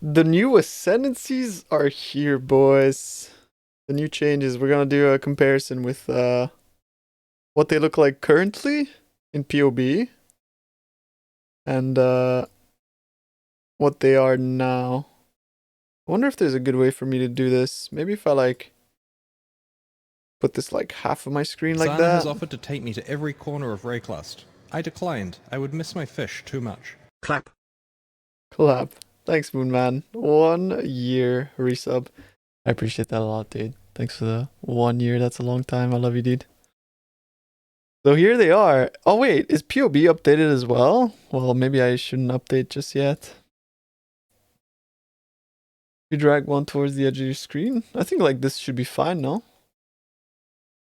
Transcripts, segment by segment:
The new Ascendancies are here, boys. The new changes. We're gonna do a comparison with what they look like currently in PoB and what they are now. I wonder if there's a good way for me to do this. Maybe if I like put this like half of my screen like Zana that. has offered to take me to every corner of Rayclust. I declined. I would miss my fish too much. Clap. Clap. Thanks, Moonman. 1 year resub. I appreciate that a lot, dude. Thanks for the 1 year. That's a long time. I love you, dude. So here they are. Oh wait, is PoB updated as well? Well, maybe I shouldn't update just yet. You drag one towards the edge of your screen. I think like this should be fine, no?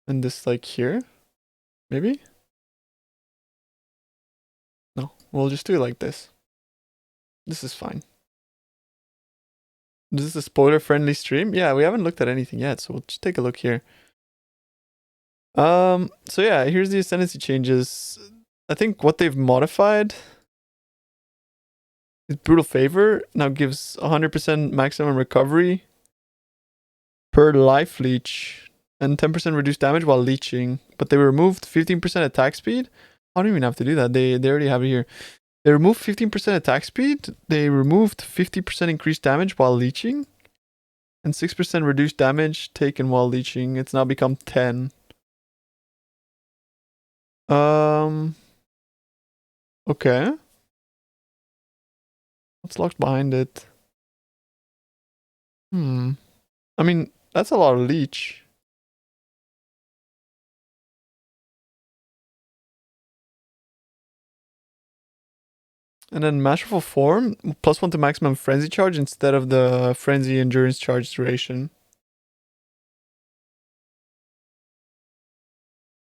And this like here? Maybe? No, we'll just do it like this. This is fine. Is this a spoiler-friendly stream? Yeah, we haven't looked at anything yet, so we'll just take a look here. So yeah, here's the Ascendancy changes. I think what they've modified is Brutal Favor now gives 100% maximum recovery per life leech and 10% reduced damage while leeching. But they removed 15% attack speed. I don't even have to do that. They already have it here. They removed 15% attack speed. They removed 50% increased damage while leeching. And 6% reduced damage taken while leeching. It's now become 10. Okay. What's locked behind it? I mean, that's a lot of leech. And then Masterful Form, +1 to maximum frenzy charge instead of the frenzy endurance charge duration.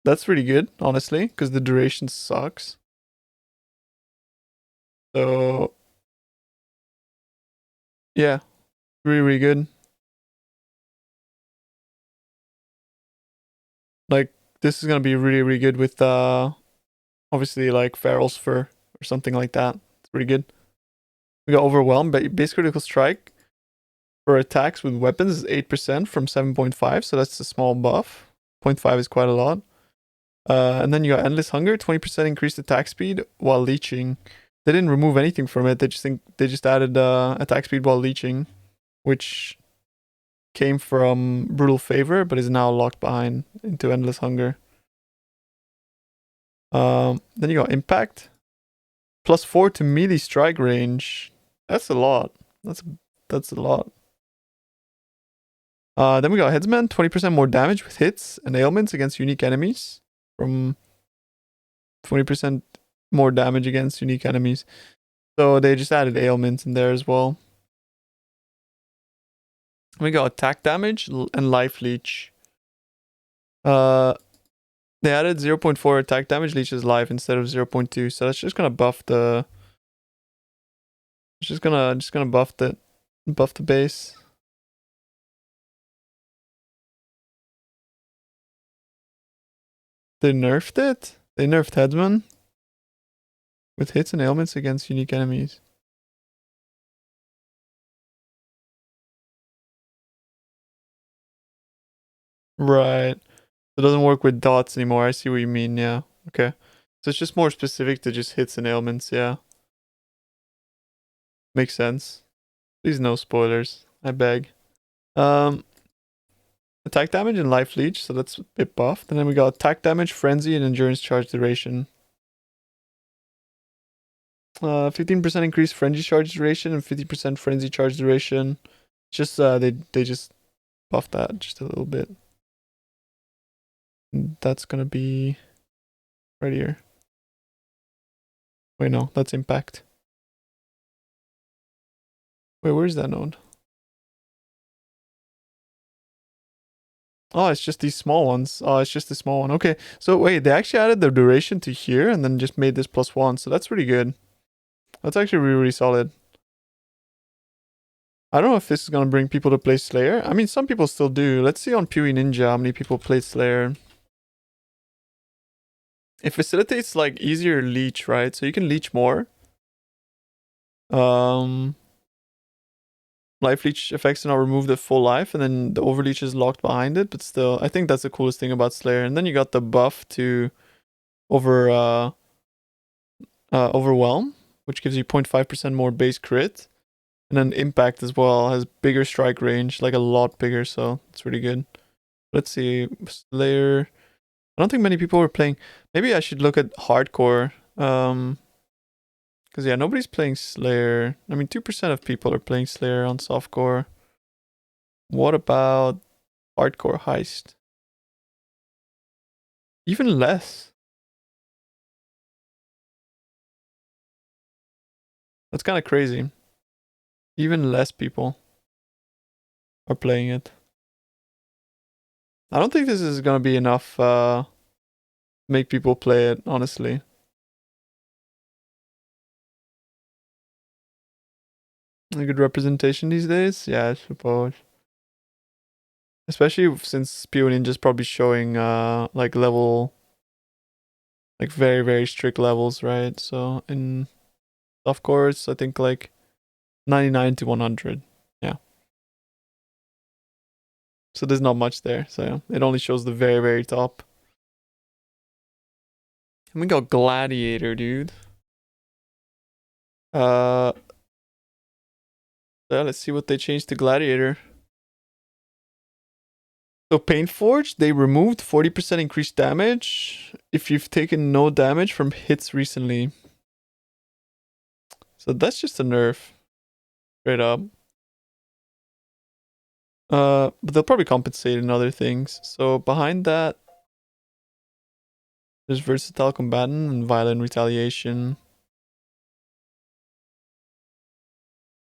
That's pretty good, honestly, because the duration sucks. So, yeah, really good. Like, this is gonna be really good with, obviously, like, Feral's Fur or something like that. It's pretty good. We got Overwhelmed, but base critical strike for attacks with weapons is 8% from 7.5, so that's a small buff. 0.5 is quite a lot. And then you got Endless Hunger, 20% increased attack speed while leeching. They didn't remove anything from it. They just added attack speed while leeching, which came from Brutal Favor, but is now locked behind into Endless Hunger. Then you got Impact, +4 to melee strike range. That's a lot. That's a lot. Then we got Headsman, 20% more damage with hits and ailments against unique enemies. From 20% more damage against unique enemies. So they just added ailments in there as well. We got attack damage and life leech. They added 0.4 attack damage leeches life instead of 0.2, so that's just gonna buff the. It's just gonna buff the base. They nerfed it. They nerfed Headsman with hits and ailments against unique enemies. Right. It doesn't work with dots anymore. I see what you mean. Yeah. Okay. So it's just more specific to just hits and ailments. Yeah. Makes sense. Please no spoilers. I beg. Attack damage and life leech, so that's a bit buffed. And then we got attack damage, frenzy, and endurance charge duration. 15% increased frenzy charge duration and 50% frenzy charge duration. Just they just buffed that just a little bit. And that's gonna be right here. Wait, no, that's impact. Wait, where's that node? Oh, it's just these small ones. Oh, it's just the small one. Okay, so wait, they actually added the duration to here and then just made this +1. So that's pretty good. That's actually really solid. I don't know if this is going to bring people to play Slayer. I mean, some people still do. Let's see on PoE Ninja how many people played Slayer. It facilitates like easier leech, right? So you can leech more. life leech effects are now removed at full life, and then the overleech is locked behind it. But still, I think that's the coolest thing about Slayer. And then you got the buff to overwhelm, which gives you 0.5% more base crit, and then impact as well has bigger strike range, like a lot bigger. So it's really good. Let's see, Slayer. I don't think many people were playing. Maybe I should look at hardcore. Because yeah, nobody's playing Slayer. I mean, 2% of people are playing Slayer on softcore. What about hardcore heist? Even less. That's kind of crazy. Even less people are playing it. I don't think this is gonna be enough to make people play it, honestly. A good representation these days? Yeah, I suppose. Especially since PoE Ninja's probably showing like level, like very, very strict levels, right? So in softcore, it's I think like 99 to 100. Yeah. So there's not much there. So yeah, it only shows the very, very top. And we got Gladiator, dude. Yeah, let's see what they changed to Gladiator. So Painforge, they removed 40% increased damage if you've taken no damage from hits recently. So that's just a nerf. Straight up. But they'll probably compensate in other things. So behind that, there's Versatile Combatant and Violent Retaliation.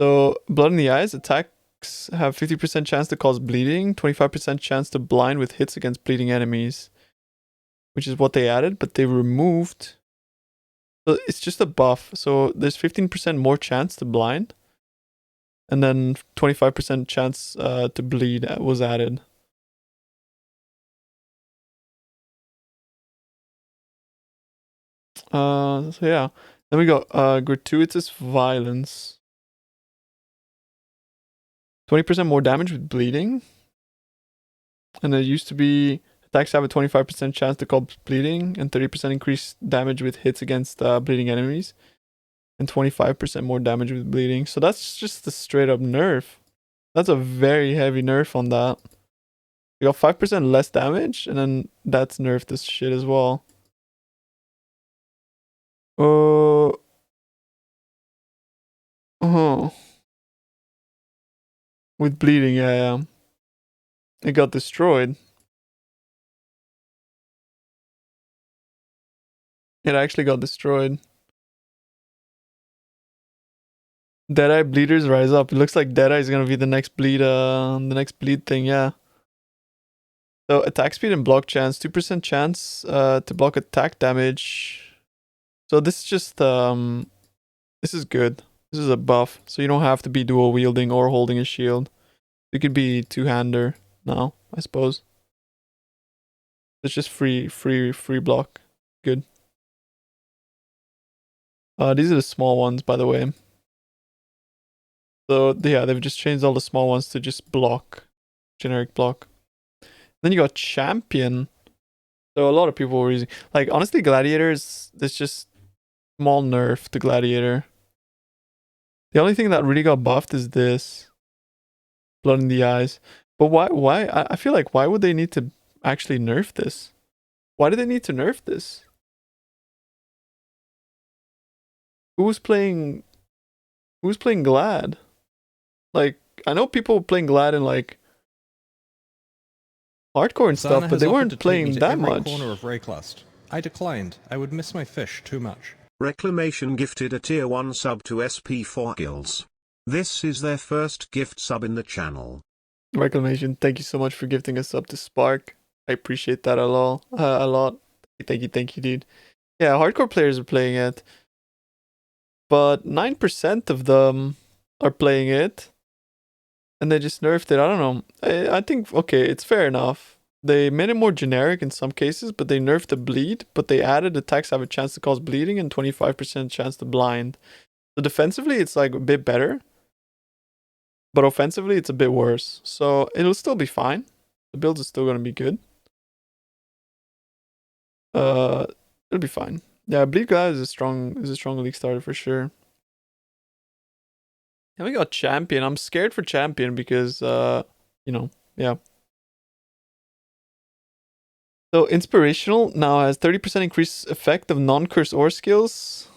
So Blood in the Eyes, attacks have 50% chance to cause bleeding, 25% chance to blind with hits against bleeding enemies, which is what they added, but they removed. So it's just a buff. So there's 15% more chance to blind, and then 25% chance to bleed was added. So yeah. Then we got Gratuitous Violence. 20% more damage with bleeding. And it used to be attacks have a 25% chance to cause bleeding and 30% increased damage with hits against bleeding enemies. And 25% more damage with bleeding. So that's just a straight up nerf. That's a very heavy nerf on that. You got 5% less damage, and then that's nerfed this shit as well. Oh. With bleeding, yeah. It got destroyed. It actually got destroyed. Deadeye bleeders rise up. It looks like Deadeye is gonna be the next bleed thing, yeah. So attack speed and block chance, 2% chance to block attack damage. So this is just this is good. This is a buff. So you don't have to be dual wielding or holding a shield. You could be two-hander now, I suppose. It's just free block. Good. These are the small ones, by the way. So yeah, they've just changed all the small ones to just block. Generic block. Then you got Champion. So a lot of people were using, like, honestly, Gladiators, there's just small nerf to Gladiator. The only thing that really got buffed is this. Blood in the Eyes. But why? I feel like, why would they need to actually nerf this? Why do they need to nerf this? Who's playing Glad? Like, I know people playing Glad in, like, hardcore and stuff, but they weren't playing that much. Corner of Rayclust. I declined. I would miss my fish too much. Reclamation gifted a tier 1 sub to SP4 Gills. This is their first gift sub in the channel. Reclamation, thank you so much for gifting a sub to Spark. I appreciate that a lot. Thank you, dude. Yeah, hardcore players are playing it, but 9% of them are playing it, and they just nerfed it. I don't know. I think, okay, it's fair enough. They made it more generic in some cases, but they nerfed the bleed, but they added attacks have a chance to cause bleeding and 25% chance to blind. So defensively, it's like a bit better. but offensively it's a bit worse. So it'll still be fine. The build is still gonna be good. It'll be fine. Yeah, Bleed Gladiator is a strong league starter for sure. And we got Champion. I'm scared for Champion because you know, yeah. So Inspirational now has 30% increased effect of non-curse aura skills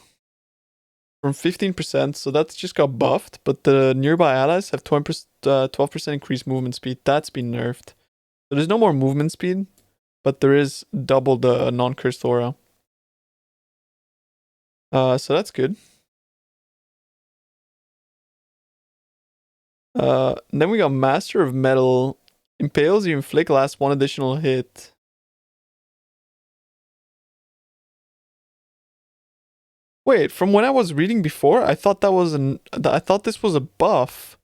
from 15%, so that's just got buffed, but the nearby allies have 12% increased movement speed. That's been nerfed. So there's no more movement speed, but there is double the non-cursed aura. So that's good. Then we got Master of Metal. Impales, you inflict last one additional hit. Wait, from when I was reading before, I thought this was a buff.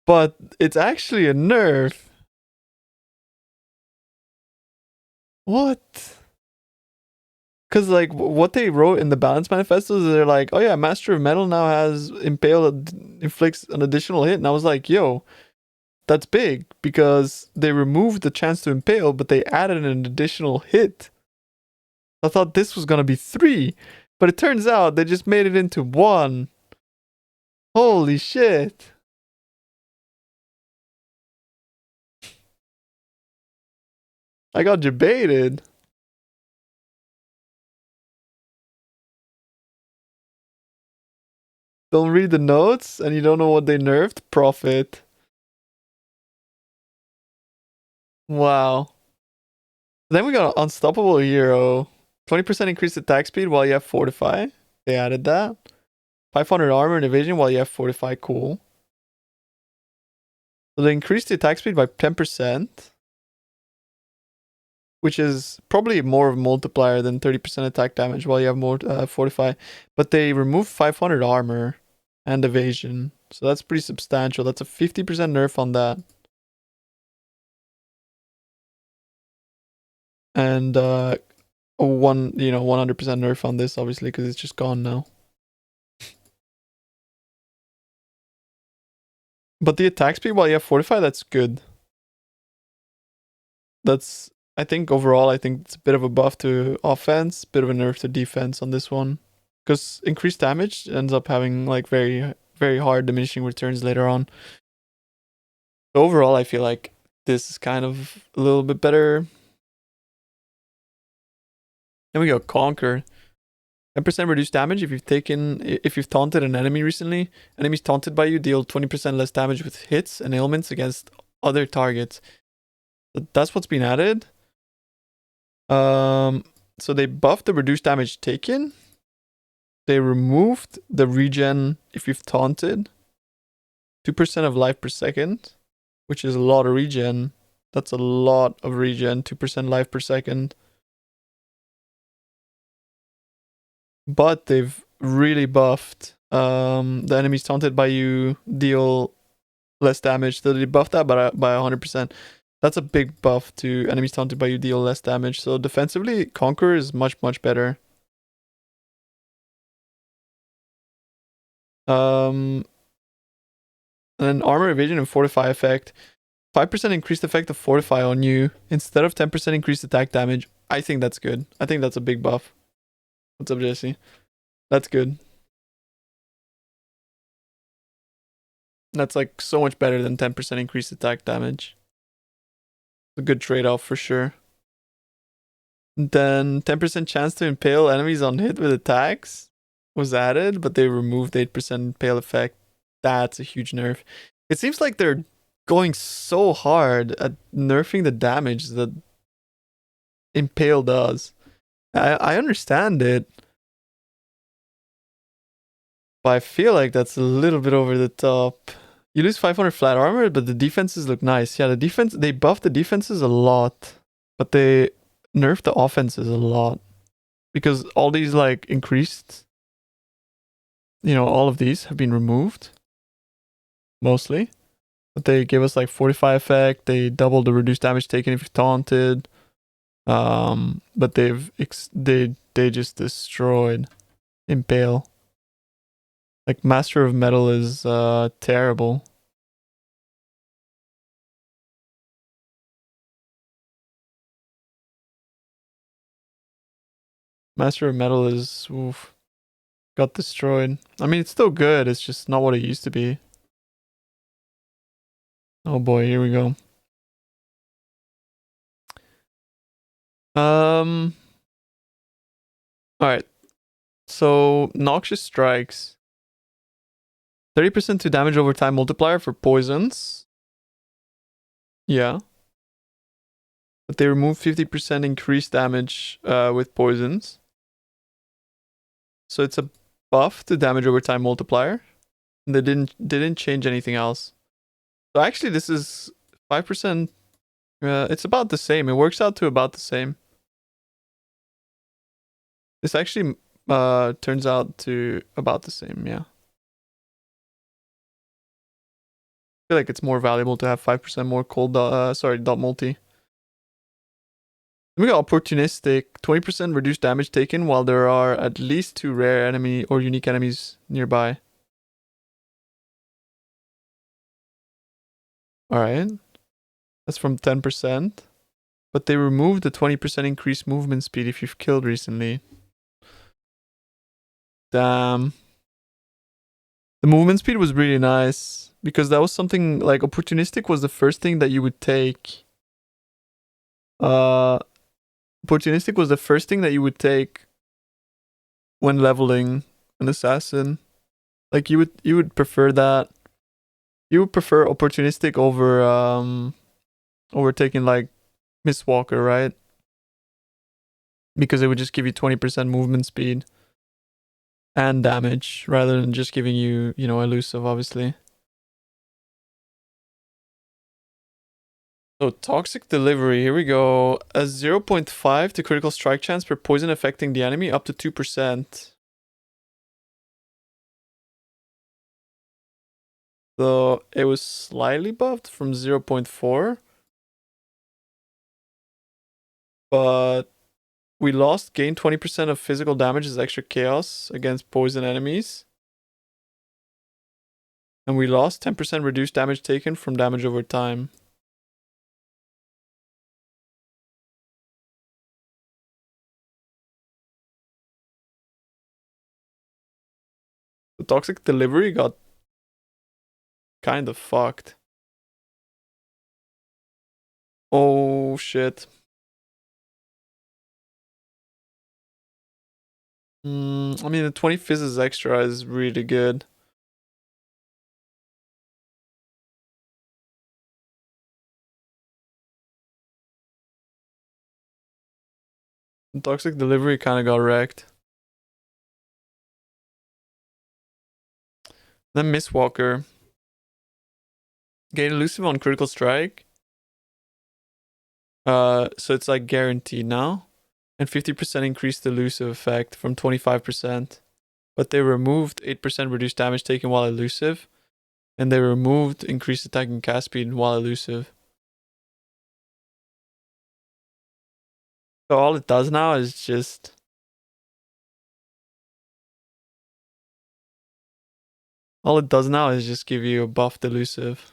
But it's actually a nerf. What? Because, like, what they wrote in the balance manifestos, they're like, oh yeah, Master of Metal now has inflicts an additional hit. And I was like, yo, that's big. Because they removed the chance to impale, but they added an additional hit. I thought this was going to be 3. But it turns out they just made it into 1. Holy shit. I got debated. Don't read the notes and you don't know what they nerfed? Profit. Wow. Then we got Unstoppable Hero. 20% increased attack speed while you have Fortify. They added that. 500 armor and evasion while you have Fortify. Cool. So they increased the attack speed by 10%. Which is probably more of a multiplier than 30% attack damage while you have more Fortify. But they removed 500 armor and evasion. So that's pretty substantial. That's a 50% nerf on that. And 100% nerf on this, obviously, because it's just gone now. But the attack speed while you have Fortify, that's good. That's, I think overall, it's a bit of a buff to offense, bit of a nerf to defense on this one. Because increased damage ends up having like very, very hard diminishing returns later on. So overall, I feel like this is kind of a little bit better. Then we go Conquer. 10% reduced damage if you've taunted an enemy recently. Enemies taunted by you deal 20% less damage with hits and ailments against other targets. So that's what's been added. So they buffed the reduced damage taken. They removed the regen if you've taunted. 2% of life per second, which is a lot of regen. That's a lot of regen, 2% life per second. But they've really buffed the enemies taunted by you deal less damage. So they buffed that by 100%. That's a big buff to enemies taunted by you deal less damage. So defensively, Conqueror is much, much better. And then armor evasion and fortify effect. 5% increased effect of fortify on you instead of 10% increased attack damage. I think that's good. I think that's a big buff. What's up, Jesse? That's good. That's like so much better than 10% increased attack damage. A good trade-off for sure. Then 10% chance to impale enemies on hit with attacks was added, but they removed 8% impale effect. That's a huge nerf. It seems like they're going so hard at nerfing the damage that impale does. I understand it, but I feel like that's a little bit over the top. You lose 500 flat armor, but the defenses look nice. Yeah, they buffed the defenses a lot, but they nerfed the offenses a lot. Because all these like increased, all of these have been removed. Mostly. But they gave us like 45 effect, they doubled the reduced damage taken if you're taunted. But they just destroyed Impale. Like Master of Metal is terrible. Master of Metal is oof, got destroyed. I mean, it's still good. It's just not what it used to be. Oh boy, here we go. All right. So Noxious Strikes. 30% to damage over time multiplier for poisons. Yeah. But they remove 50% increased damage with poisons. So it's a buff to damage over time multiplier. And they didn't change anything else. So actually this is 5%. It's about the same. It works out to about the same. This actually turns out to about the same, yeah. I feel like it's more valuable to have 5% more cold dot multi. Then we got opportunistic, 20% reduced damage taken while there are at least 2 rare enemy or unique enemies nearby. Alright. That's from 10%. But they removed the 20% increased movement speed if you've killed recently. Damn. The movement speed was really nice because that was something like opportunistic was the first thing that you would take. Opportunistic was the first thing that you would take when leveling an assassin. Like you would prefer that. You would prefer opportunistic over taking like Mistwalker, right? Because it would just give you 20% movement speed and damage rather than just giving you, you know, elusive, obviously. So Toxic Delivery, here we go. A 0.5 to critical strike chance per poison affecting the enemy, up to 2%. So it was slightly buffed from 0.4. But we lost gain 20% of physical damage as extra chaos against poison enemies. And we lost 10% reduced damage taken from damage over time. The Toxic Delivery got kind of fucked. Oh shit. I mean, the 20 fizzes extra is really good. The Toxic Delivery kind of got wrecked. Then Mistwalker. Gain elusive on critical strike. So it's like guaranteed now. And 50% increased elusive effect from 25%. But they removed 8% reduced damage taken while elusive. And they removed increased attack and cast speed while elusive. So all it does now is just... All it does now is just give you a buffed elusive.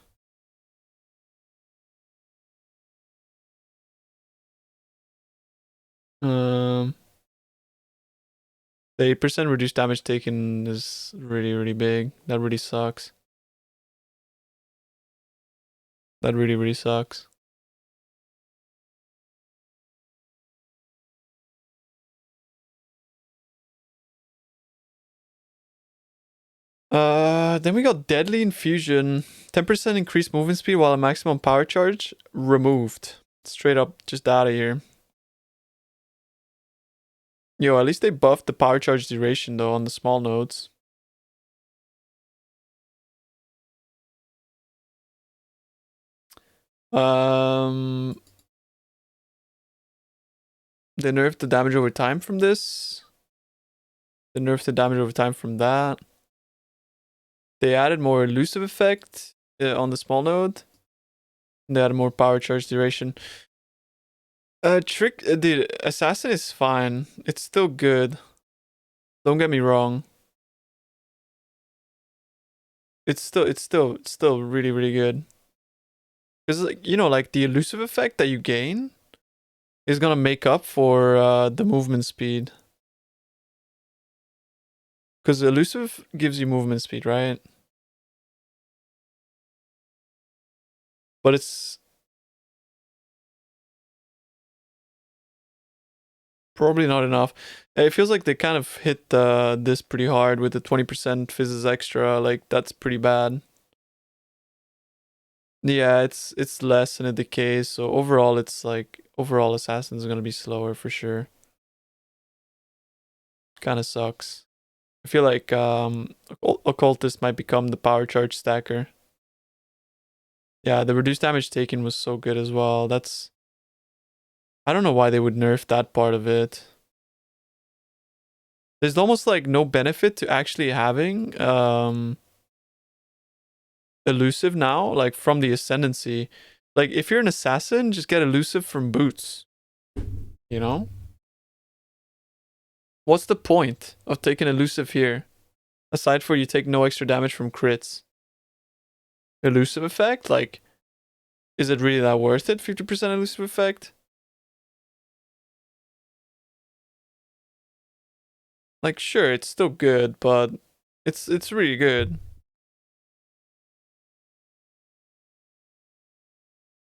The 8% reduced damage taken is really, really big. That really sucks. That really, really sucks. Then we got Deadly Infusion. 10% increased movement speed while a maximum power charge removed. Straight up, just out of here. Yo, at least they buffed the power charge duration though on the small nodes. They nerfed the damage over time from this. They nerfed the damage over time from that. They added more elusive effect on the small node. They added more power charge duration. Dude, Assassin is fine. It's still good. Don't get me wrong. It's still really, really good. Because, like, you know, like the elusive effect that you gain is gonna make up for the movement speed. Because elusive gives you movement speed, right? But it's probably not enough. It feels like they kind of hit this pretty hard with the 20% fizzes extra. Like, that's pretty bad. Yeah, it's less in a decay, so overall it's like overall Assassin's gonna be slower for sure. Kinda sucks. I feel like Occultist might become the power charge stacker. Yeah, the reduced damage taken was so good as well. That's I don't know why they would nerf that part of it. There's almost like no benefit to actually having elusive now, like from the Ascendancy. Like if you're an assassin, just get elusive from boots. You know? What's the point of taking elusive here? Aside for you take no extra damage from crits. Elusive effect? Like, is it really that worth it? 50% elusive effect? Like, sure, it's still good, but it's really good.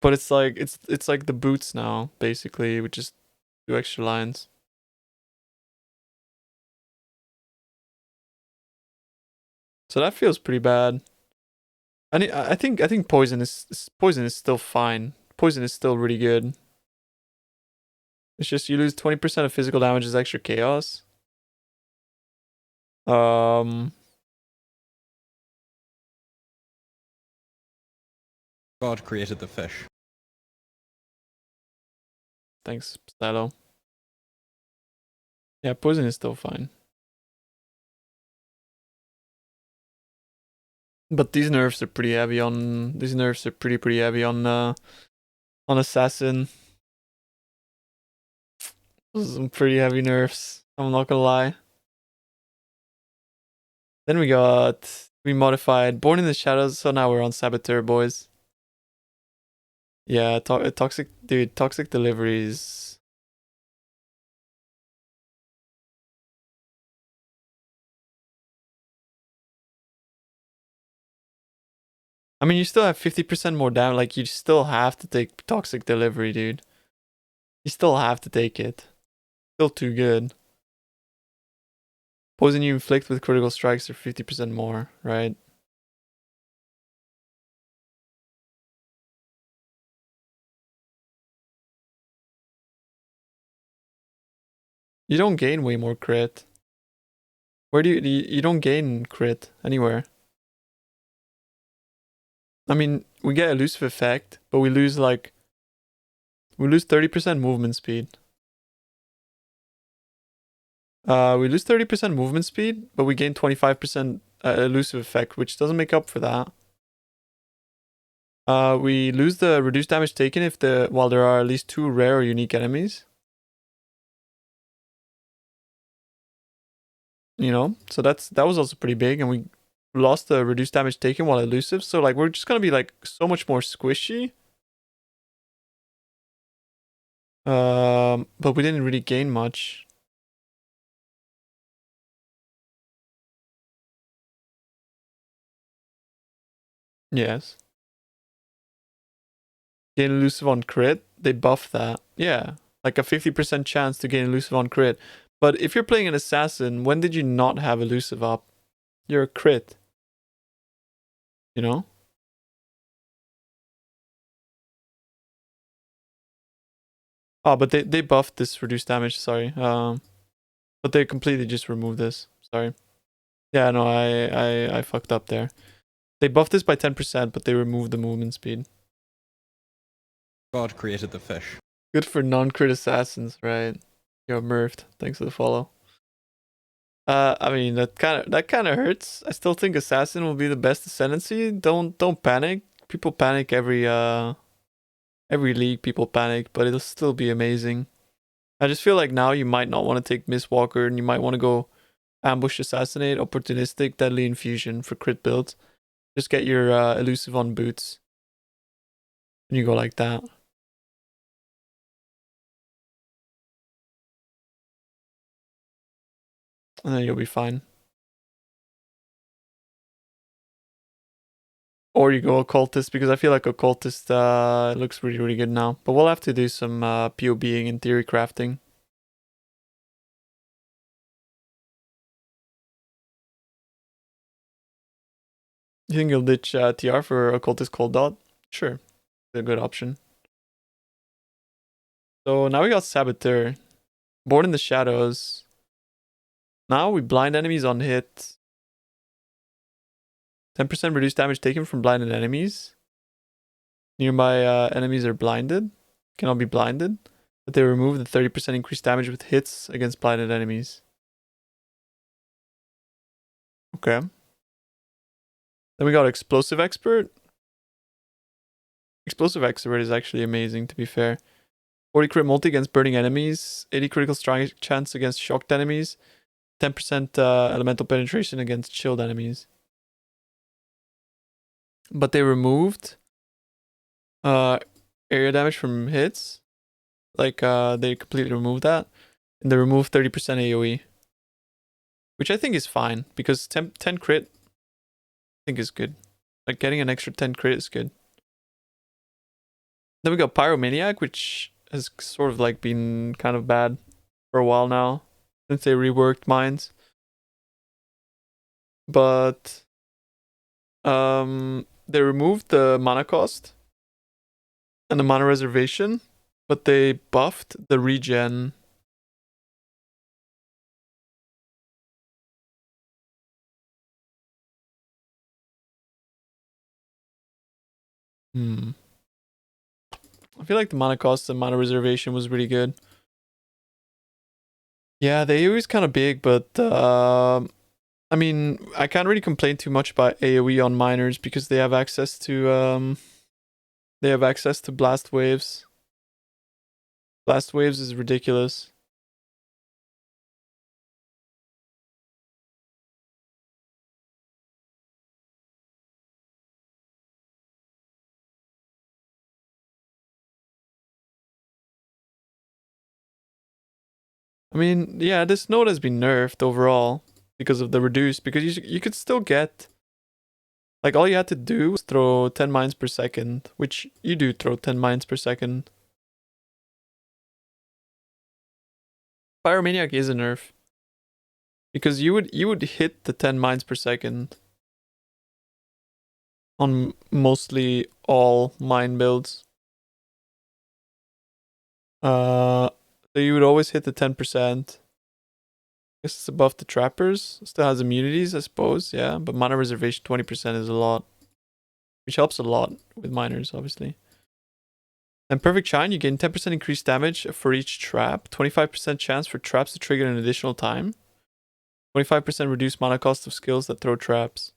But it's like the boots now, basically, with just 2 extra lines. So that feels pretty bad. I think poison is still fine. Poison is still really good. It's just you lose 20% of physical damage as extra chaos. God created the fish. Thanks, Stylo. Yeah, poison is still fine. But these nerfs are pretty heavy on pretty heavy on assassin. Those are some pretty heavy nerfs. I'm not gonna lie. Then we modified Born in the Shadows, so now we're on Saboteur, boys. Yeah, toxic deliveries. I mean, you still have 50% more damage. Like, you still have to take toxic delivery, dude. You still have to take it. Still too good. Poison you inflict with critical strikes are 50% more, right? You don't gain way more crit. Where do you don't gain crit anywhere. I mean, we get elusive effect, but we lose 30% movement speed. We lose 30% movement speed, but we gain 25% elusive effect, which doesn't make up for that. We lose the reduced damage taken while there are at least 2 rare or unique enemies. You know, so that was also pretty big, and we lost the reduced damage taken while elusive. So like we're just gonna be like so much more squishy. But we didn't really gain much. Yes. Gain elusive on crit, they buff that. Yeah, like a 50% chance to gain elusive on crit. But if you're playing an assassin, when did you not have elusive up? You're a crit. You know? Oh, but they buffed this reduced damage, sorry. But they completely just removed this. Sorry. Yeah, no, I fucked up there. They buffed this by 10%, but they removed the movement speed. God created the fish. Good for non-crit assassins, right? Yo, Murphed, thanks for the follow. I mean that kind of hurts. I still think assassin will be the best ascendancy. Don't panic. People panic every league. People panic, but it'll still be amazing. I just feel like now you might not want to take Mistwalker, and you might want to go ambush, assassinate, opportunistic, deadly infusion for crit builds. Just get your elusive on boots, and you go like that. And then you'll be fine. Or you go Occultist, because I feel like Occultist looks really, really good now. But we'll have to do some POBing and theory crafting. You think you'll ditch TR for Occultist Cold Dot? Sure. It's a good option. So now we got Saboteur. Born in the Shadows. Now we blind enemies on hit. 10% reduced damage taken from blinded enemies. Nearby enemies are blinded. Cannot be blinded. But they remove the 30% increased damage with hits against blinded enemies. Okay. Then we got Explosive Expert. Explosive Expert is actually amazing, to be fair. 40 crit multi against burning enemies. 80 critical strike chance against shocked enemies. 10% elemental penetration against chilled enemies. But they removed area damage from hits. Like, they completely removed that. And they removed 30% AoE. Which I think is fine, because 10 crit, I think is good. Like, getting an extra 10 crit is good. Then we got Pyromaniac, which has sort of like been kind of bad for a while now, since they reworked mines. But they removed the mana cost and the mana reservation, but they buffed the regen. I feel like the mana cost and mana reservation was really good. Yeah, the AoE is kind of big, but I mean, I can't really complain too much about AoE on miners because they have access to blast waves. Blast waves is ridiculous. I mean, yeah, this node has been nerfed overall because of the reduce, because you could still get, like, all you had to do was throw 10 mines per second, which you do throw 10 mines per second. Pyromaniac is a nerf, because you would hit the 10 mines per second on mostly all mine builds. So you would always hit the 10%. Guess it's above the trappers. Still has immunities, I suppose, yeah. But mana reservation 20% is a lot. Which helps a lot with miners, obviously. And Perfect Shine, you gain 10% increased damage for each trap. 25% chance for traps to trigger an additional time. 25% reduced mana cost of skills that throw traps.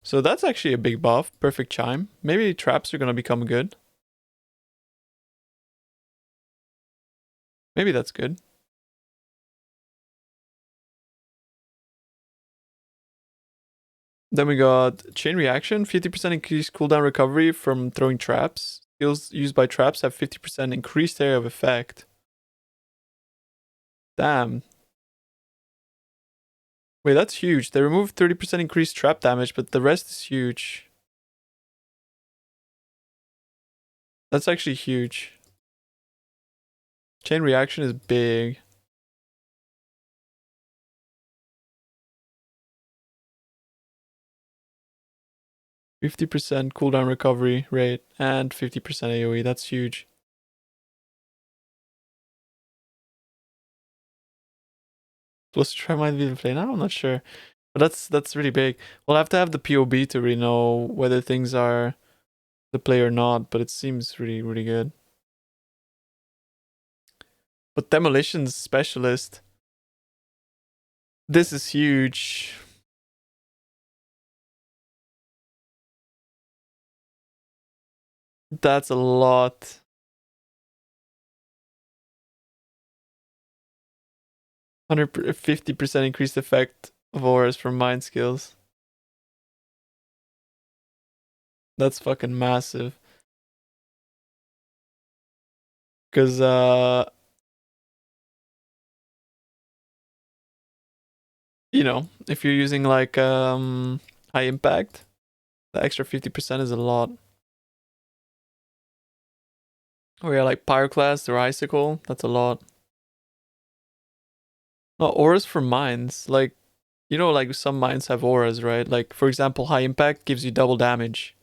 So that's actually a big buff, Perfect Chime. Maybe traps are gonna become good. Maybe that's good. Then we got Chain Reaction, 50% increased cooldown recovery from throwing traps. Skills used by traps have 50% increased area of effect. Damn. Wait, that's huge. They removed 30% increased trap damage, but the rest is huge. That's actually huge. Chain Reaction is big. %50 cooldown recovery rate and 50% AoE. That's huge. Plus try might be the play now. I'm not sure, but that's really big. We'll have to have the POB to really know whether things are the play or not. But it seems really, really good. But Demolition Specialist. This is huge. That's a lot. 150% increased effect of auras from mind skills. That's fucking massive. Because you know, if you're using like high impact. The extra 50% is a lot. Oh yeah, like Pyroclast or Icicle, that's a lot. No, auras for mines. Like, you know, like some mines have auras, right? Like, for example, high impact gives you double damage.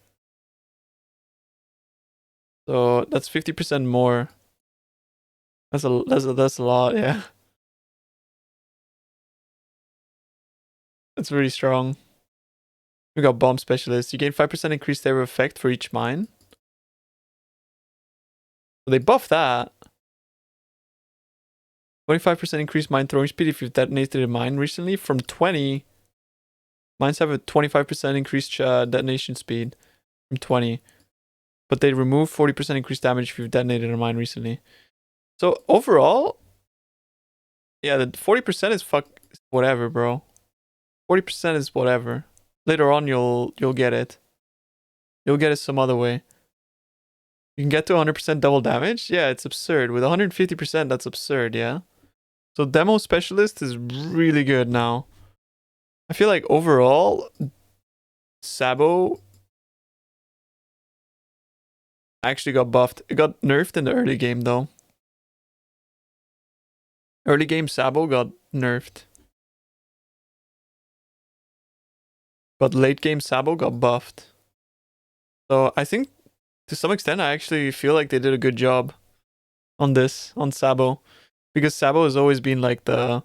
So that's 50% more. That's a lot, yeah. That's really strong. We got Bomb Specialist. You gain 5% increased area of effect for each mine. So they buff that. 25% increased mine throwing speed if you've detonated a mine recently. From 20, mines have a 25% increased detonation speed from 20. But they remove 40% increased damage if you've detonated a mine recently. So overall, yeah, the 40% is whatever, bro. 40% is whatever. Later on, you'll get it. You'll get it some other way. You can get to 100% double damage. Yeah, it's absurd. With 150%, that's absurd. Yeah. So Demo Specialist is really good now. I feel like overall, Sabo actually got buffed. It got nerfed in the early game though. Early game Sabo got nerfed. But late game Sabo got buffed. So I think to some extent I actually feel like they did a good job on this, on Sabo. Because Sabo has always been like the,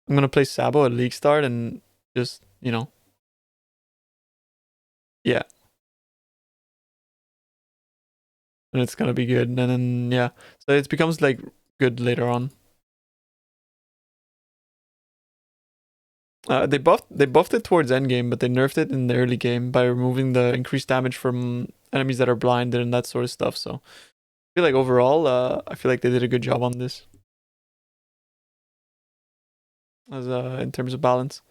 I'm gonna play Sabo at League Start and just, you know. Yeah. And it's gonna be good. And then, yeah. So it becomes like good later on. They buffed it towards endgame, but they nerfed it in the early game by removing the increased damage from enemies that are blinded and that sort of stuff. So I feel like overall, I feel like they did a good job on this. As in terms of balance.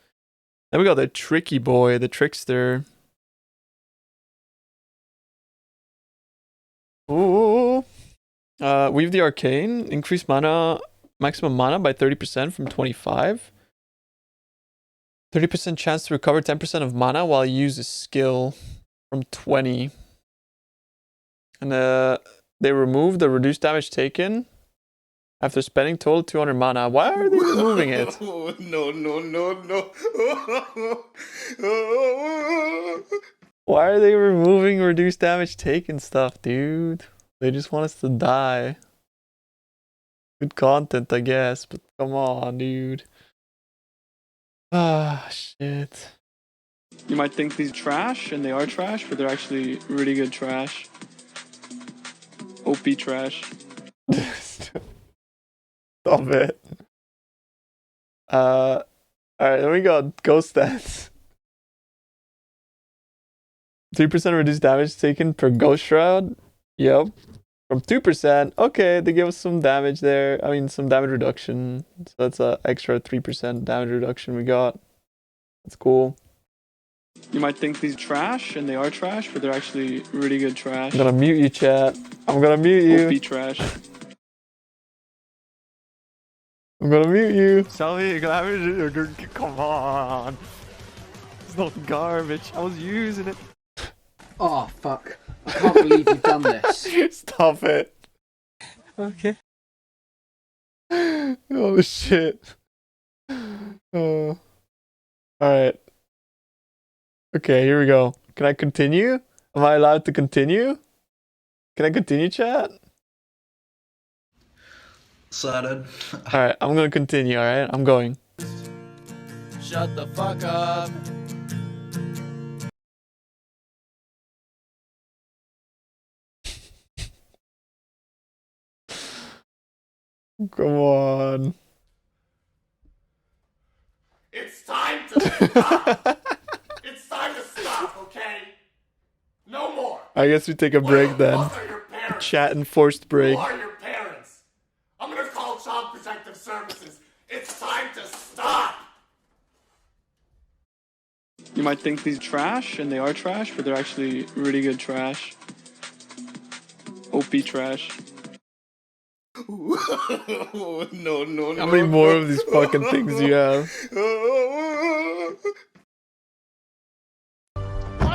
Then we got the tricky boy, the Trickster. Ooh. Weave the Arcane, increase mana, maximum mana by 30% from 25. 30% chance to recover 10% of mana while you use a skill from 20. And they remove the reduced damage taken after spending total 200 mana. Why are they removing it? No. Why are they removing reduced damage taken stuff, dude? They just want us to die. Good content, I guess, but come on, dude. Ah, shit. You might think these trash, and they are trash, but they're actually really good trash. OP trash. Stop it. Alright, then we got Ghost Stats. 3% reduced damage taken per Ghost Shroud. Yep. From 2%. Okay, they give us some damage there. I mean, some damage reduction. So that's an extra 3% damage reduction we got. That's cool. You might think these trash, and they are trash, but they're actually really good trash. I'm gonna mute you, chat. I'm gonna mute you. OP trash. I'm gonna mute you. Tell me, come on. It's not garbage. I was using it. Oh, fuck. I can't believe you've done this. Stop it. Okay. Oh, shit. Alright. Okay, here we go. Can I continue? Am I allowed to continue? Can I continue, chat? Started. Alright, I'm gonna continue, alright? I'm going. Shut the fuck up. Come on. It's time to stop. It's time to stop, okay? No more. I guess we take a break then. What are your parents? Chat enforced break. Who are your parents? I'm gonna call Child Protective Services. It's time to stop. You might think these trash, and they are trash, but they're actually really good trash. OP trash. No. How many more of these fucking things do you have?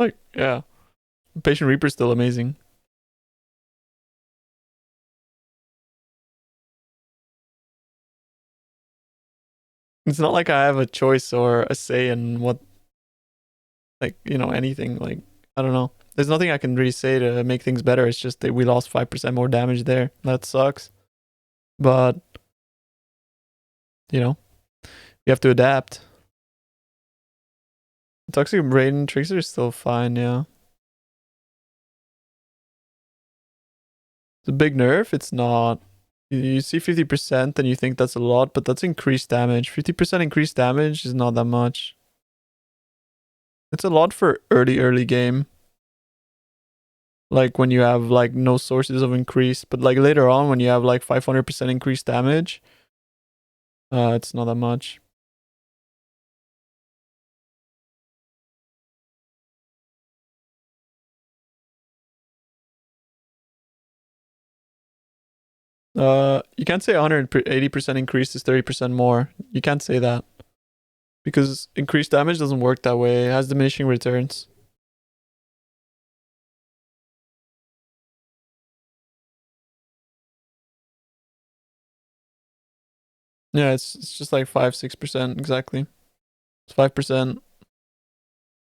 Like, yeah. Patient Reaper's still amazing. It's not like I have a choice or a say in what, like, you know, anything. Like, I don't know. There's nothing I can really say to make things better. It's just that we lost 5% more damage there. That sucks. But, you know, you have to adapt. Toxic Raiden Trickster is still fine, yeah. It's a big nerf. It's not. You see 50% and you think that's a lot, but that's increased damage. 50% increased damage is not that much. It's a lot for early game. Like when you have like no sources of increase, but like later on when you have like 500% increased damage, it's not that much. You can't say 180% increase is 30% more. You can't say that. Because increased damage doesn't work that way. It has diminishing returns. Yeah, it's just like 5-6% exactly. It's 5%.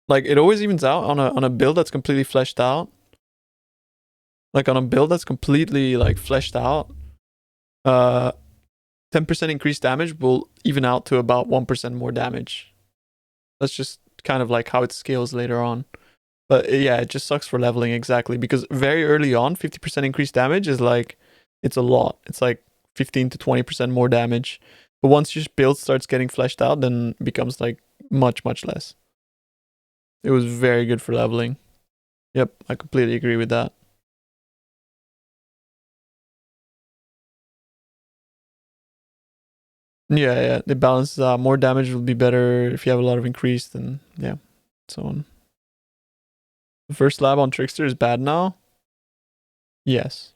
Like it always evens out on a build that's completely fleshed out. Like on a build that's completely like fleshed out, 10% increased damage will even out to about 1% more damage. That's just kind of like how it scales later on. But yeah, it just sucks for leveling exactly because very early on, 50% increased damage is like, it's a lot. It's like 15 to 20% more damage. But once your build starts getting fleshed out, then it becomes like much less. It was very good for leveling. Yep, I completely agree with that. Yeah, it balances out. More damage will be better if you have a lot of increased, and yeah, so on. The first lab on Trickster is bad now? Yes.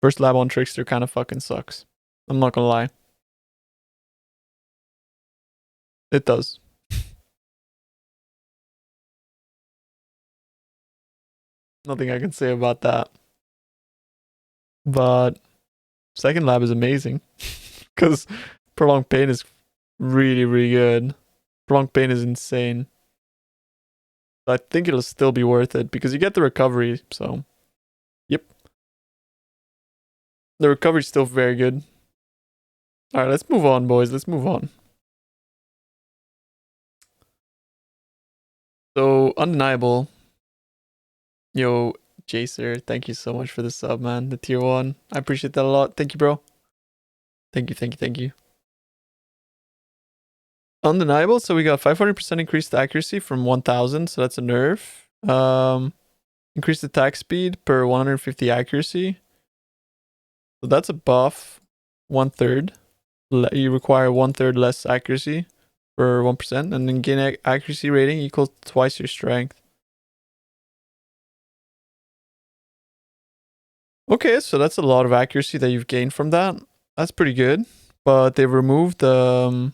First lab on Trickster kind of fucking sucks. I'm not gonna lie. It does. Nothing I can say about that. But second lab is amazing. Because Prolonged Pain is really good. Prolonged Pain is insane. I think it'll still be worth it because you get the recovery, so yep. The recovery's still very good. Alright, let's move on, boys. Let's move on. So, Undeniable. Yo, Jacer, thank you so much for the sub, man. The tier 1. I appreciate that a lot. Thank you, bro. Thank you. Undeniable. So we got 500% increased accuracy from 1000. So that's a nerf. Increased attack speed per 150 accuracy. So that's a buff. 1/3. You require 1/3 less accuracy for 1%. And then gain accuracy rating equals twice your strength. Okay, so that's a lot of accuracy that you've gained from that. That's pretty good. But they've removed the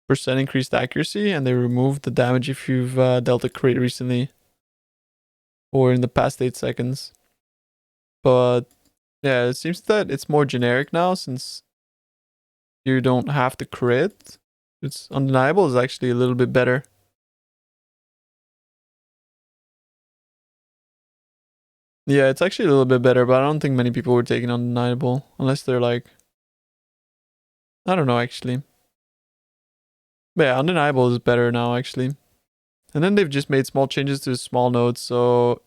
percent increased accuracy, and they removed the damage if you've dealt a crit recently or in the past 8 seconds. But yeah, it seems that it's more generic now since you don't have to crit. It's Undeniable is actually a little bit better. Yeah, it's actually a little bit better, but I don't think many people were taking Undeniable unless they're like, I don't know actually. But yeah, Undeniable is better now actually. And then they've just made small changes to small nodes. So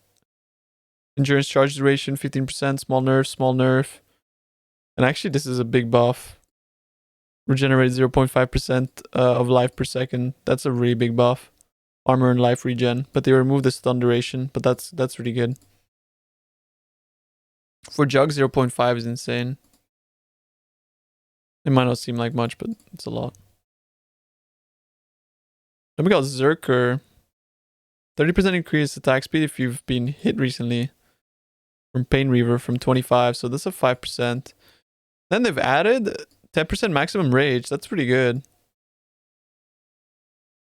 endurance charge duration 15%, small nerf. And actually this is a big buff. Regenerate 0.5% of life per second. That's a really big buff. Armor and life regen. But they removed the stun duration, but that's really good. For Jug, 0.5 is insane. It might not seem like much, but it's a lot. Then we got Zerker. 30% increased attack speed if you've been hit recently. From Pain Reaver from 25, so that's a 5%. Then they've added 10% maximum rage. That's pretty good.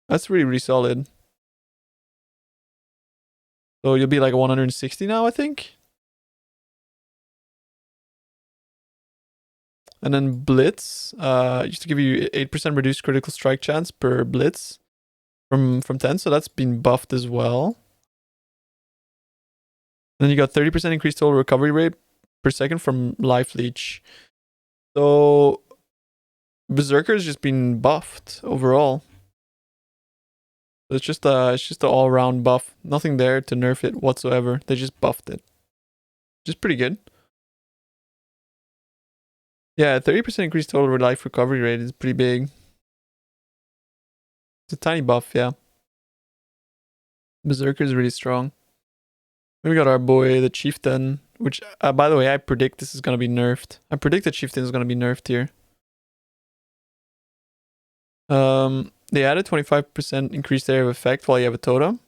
That's really solid. So you'll be like 160 now, I think. And then Blitz, used to give you 8% reduced critical strike chance per Blitz from 10, so that's been buffed as well. And then you got 30% increased total recovery rate per second from Life Leech. So Berserker's just been buffed overall. So it's just an all-round buff. Nothing there to nerf it whatsoever. They just buffed it. Just pretty good. Yeah, 30% increased total life recovery rate is pretty big. It's a tiny buff, yeah. Berserker is really strong. Then we got our boy, the Chieftain, which, by the way, I predict this is going to be nerfed. I predict the Chieftain is going to be nerfed here. They added 25% increased area of effect while you have a totem.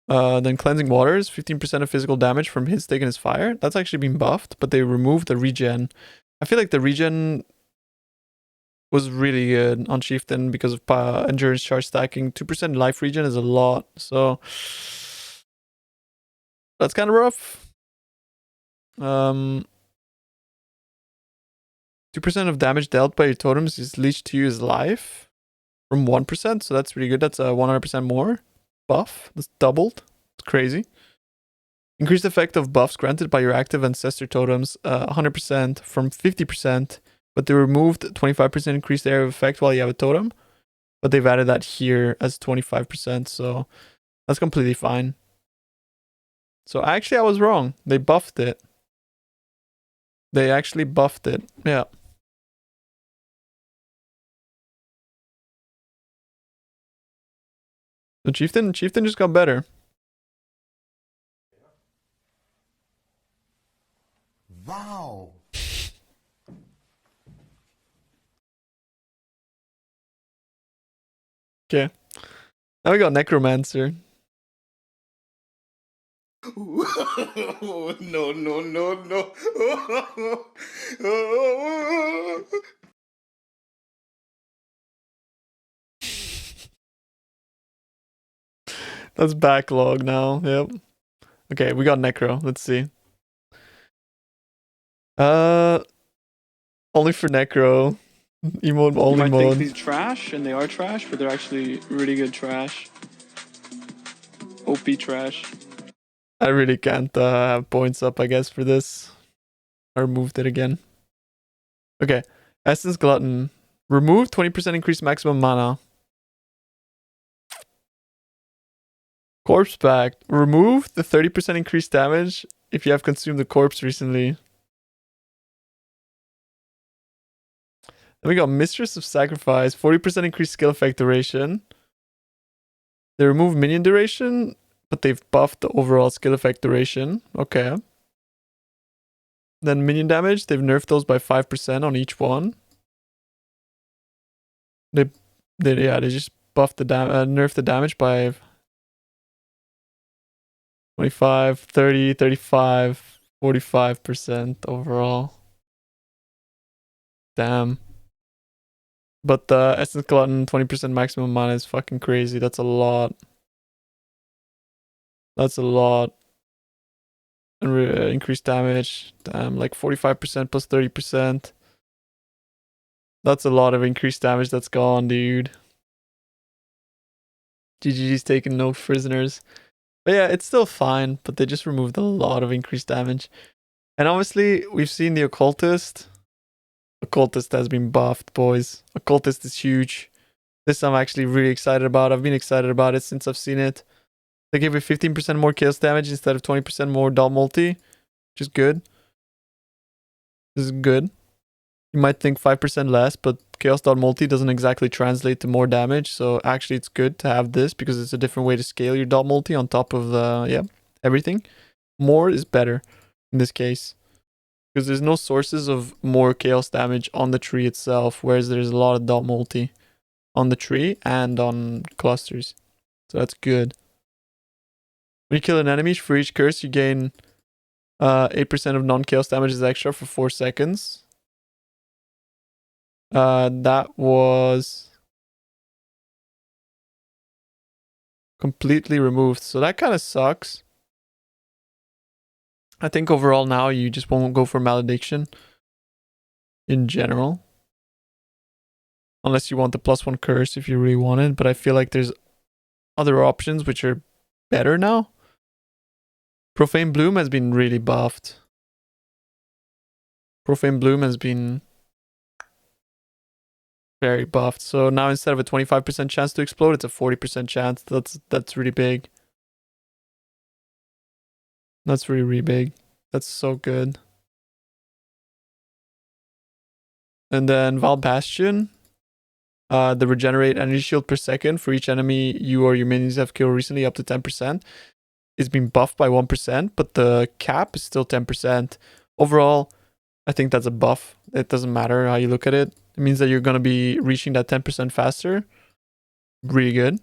Then Cleansing Waters, 15% of physical damage from hits taken as fire. That's actually been buffed, but they removed the regen. I feel like the regen was really good on Chieftain because of endurance charge stacking. 2% life regen is a lot, so that's kind of rough. 2% of damage dealt by your totems is leached to you as life from 1%, so that's really good. That's a 100% more buff. That's doubled. It's crazy. Increased effect of buffs granted by your active ancestor totems, 100% from 50%, but they removed 25% increased area of effect while you have a totem, but they've added that here as 25%, so that's completely fine. So actually I was wrong. They buffed it. They actually buffed it. Yeah. The Chieftain just got better. Wow. Okay. Now we got Necromancer. No, no, no, no. That's backlog now. Yep. Okay, we got Necro. Let's see. Only for Necro. Emote You only might think mode. these trash, and they are trash, but they're actually really good trash. OP trash. I really can't have points up, I guess, for this. I removed it again. Okay. Essence Glutton. Remove 20% increased maximum mana. Corpse Pact. Remove the 30% increased damage if you have consumed the corpse recently. Then we got Mistress of Sacrifice. 40% increased skill effect duration. They remove minion duration, but they've buffed the overall skill effect duration. Okay. Then minion damage, they've nerfed those by 5% on each one. They just buffed the nerfed the damage by 25, 30, 35, 45% overall. Damn. But the Essence Glutton 20% maximum mana is fucking crazy. That's a lot. That's a lot. And increased damage. Damn, like 45% plus 30%. That's a lot of increased damage that's gone, dude. GGG's taking no prisoners. But yeah, it's still fine, but they just removed a lot of increased damage. And obviously, we've seen the Occultist. Occultist has been buffed, boys. Occultist is huge. This I'm actually really excited about. I've been excited about it since I've seen it. They give it 15% more chaos damage instead of 20% more dot multi, which is good. This is good. You might think 5% less, but chaos dot multi doesn't exactly translate to more damage. So actually it's good to have this because it's a different way to scale your dot multi on top of the, everything. More is better in this case. Because there's no sources of more chaos damage on the tree itself, whereas there's a lot of dot multi on the tree and on clusters. So that's good. When you kill an enemy, for each curse you gain 8% of non-chaos damage is extra for 4 seconds. That was completely removed. So that kind of sucks. I think overall now you just won't go for Malediction in general. Unless you want the +1 curse if you really want it. But I feel like there's other options which are better now. Profane Bloom has been really buffed. Profane Bloom has been very buffed. So now instead of a 25% chance to explode, it's a 40% chance. That's really big. That's really, really big. That's so good. And then Val Bastion. The regenerate energy shield per second for each enemy you or your minions have killed recently up to 10%. It's been buffed by 1%, but the cap is still 10%. Overall, I think that's a buff. It doesn't matter how you look at it. It means that you're going to be reaching that 10% faster. Really good.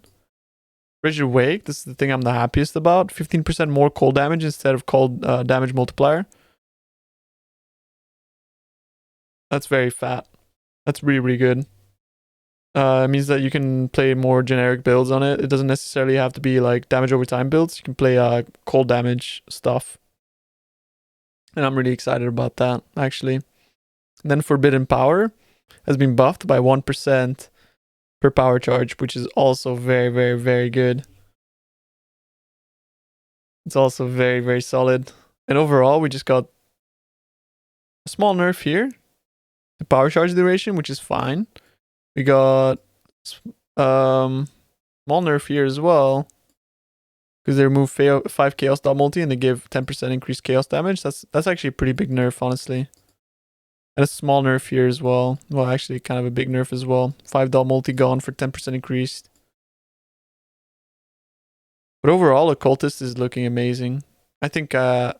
Rigid Wake, this is the thing I'm the happiest about. 15% more cold damage instead of cold damage multiplier. That's very fat. That's really, really good. It means that you can play more generic builds on it. It doesn't necessarily have to be like damage over time builds. You can play cold damage stuff. And I'm really excited about that, actually. And then Forbidden Power has been buffed by 1% per power charge, which is also very, very, very good. It's also very, very solid. And overall, we just got a small nerf here. The power charge duration, which is fine. We got small nerf here as well. Because they removed 5 chaos dot multi and they give 10% increased chaos damage. That's actually a pretty big nerf, honestly. And a small nerf here as well. Well, actually kind of a big nerf as well. 5 dot multi gone for 10% increased. But overall, Occultist is looking amazing. I think I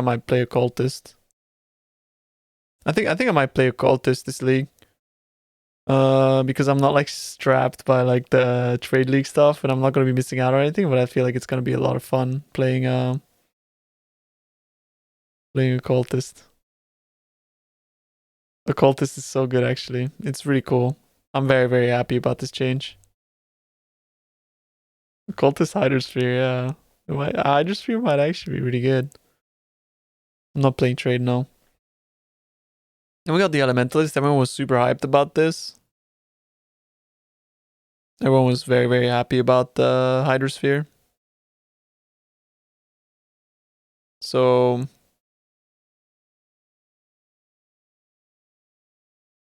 might play Occultist. I think I might play Occultist this league. Because I'm not like strapped by like the trade league stuff and I'm not going to be missing out on anything, but I feel like it's going to be a lot of fun playing Occultist. Occultist is so good, actually. It's really cool. I'm very, very happy about this change. Occultist Hydrosphere, yeah. Hydrosphere might actually be really good. I'm not playing trade now. And we got the Elementalist. Everyone was super hyped about this. Everyone was very, very happy about the Hydrosphere. So,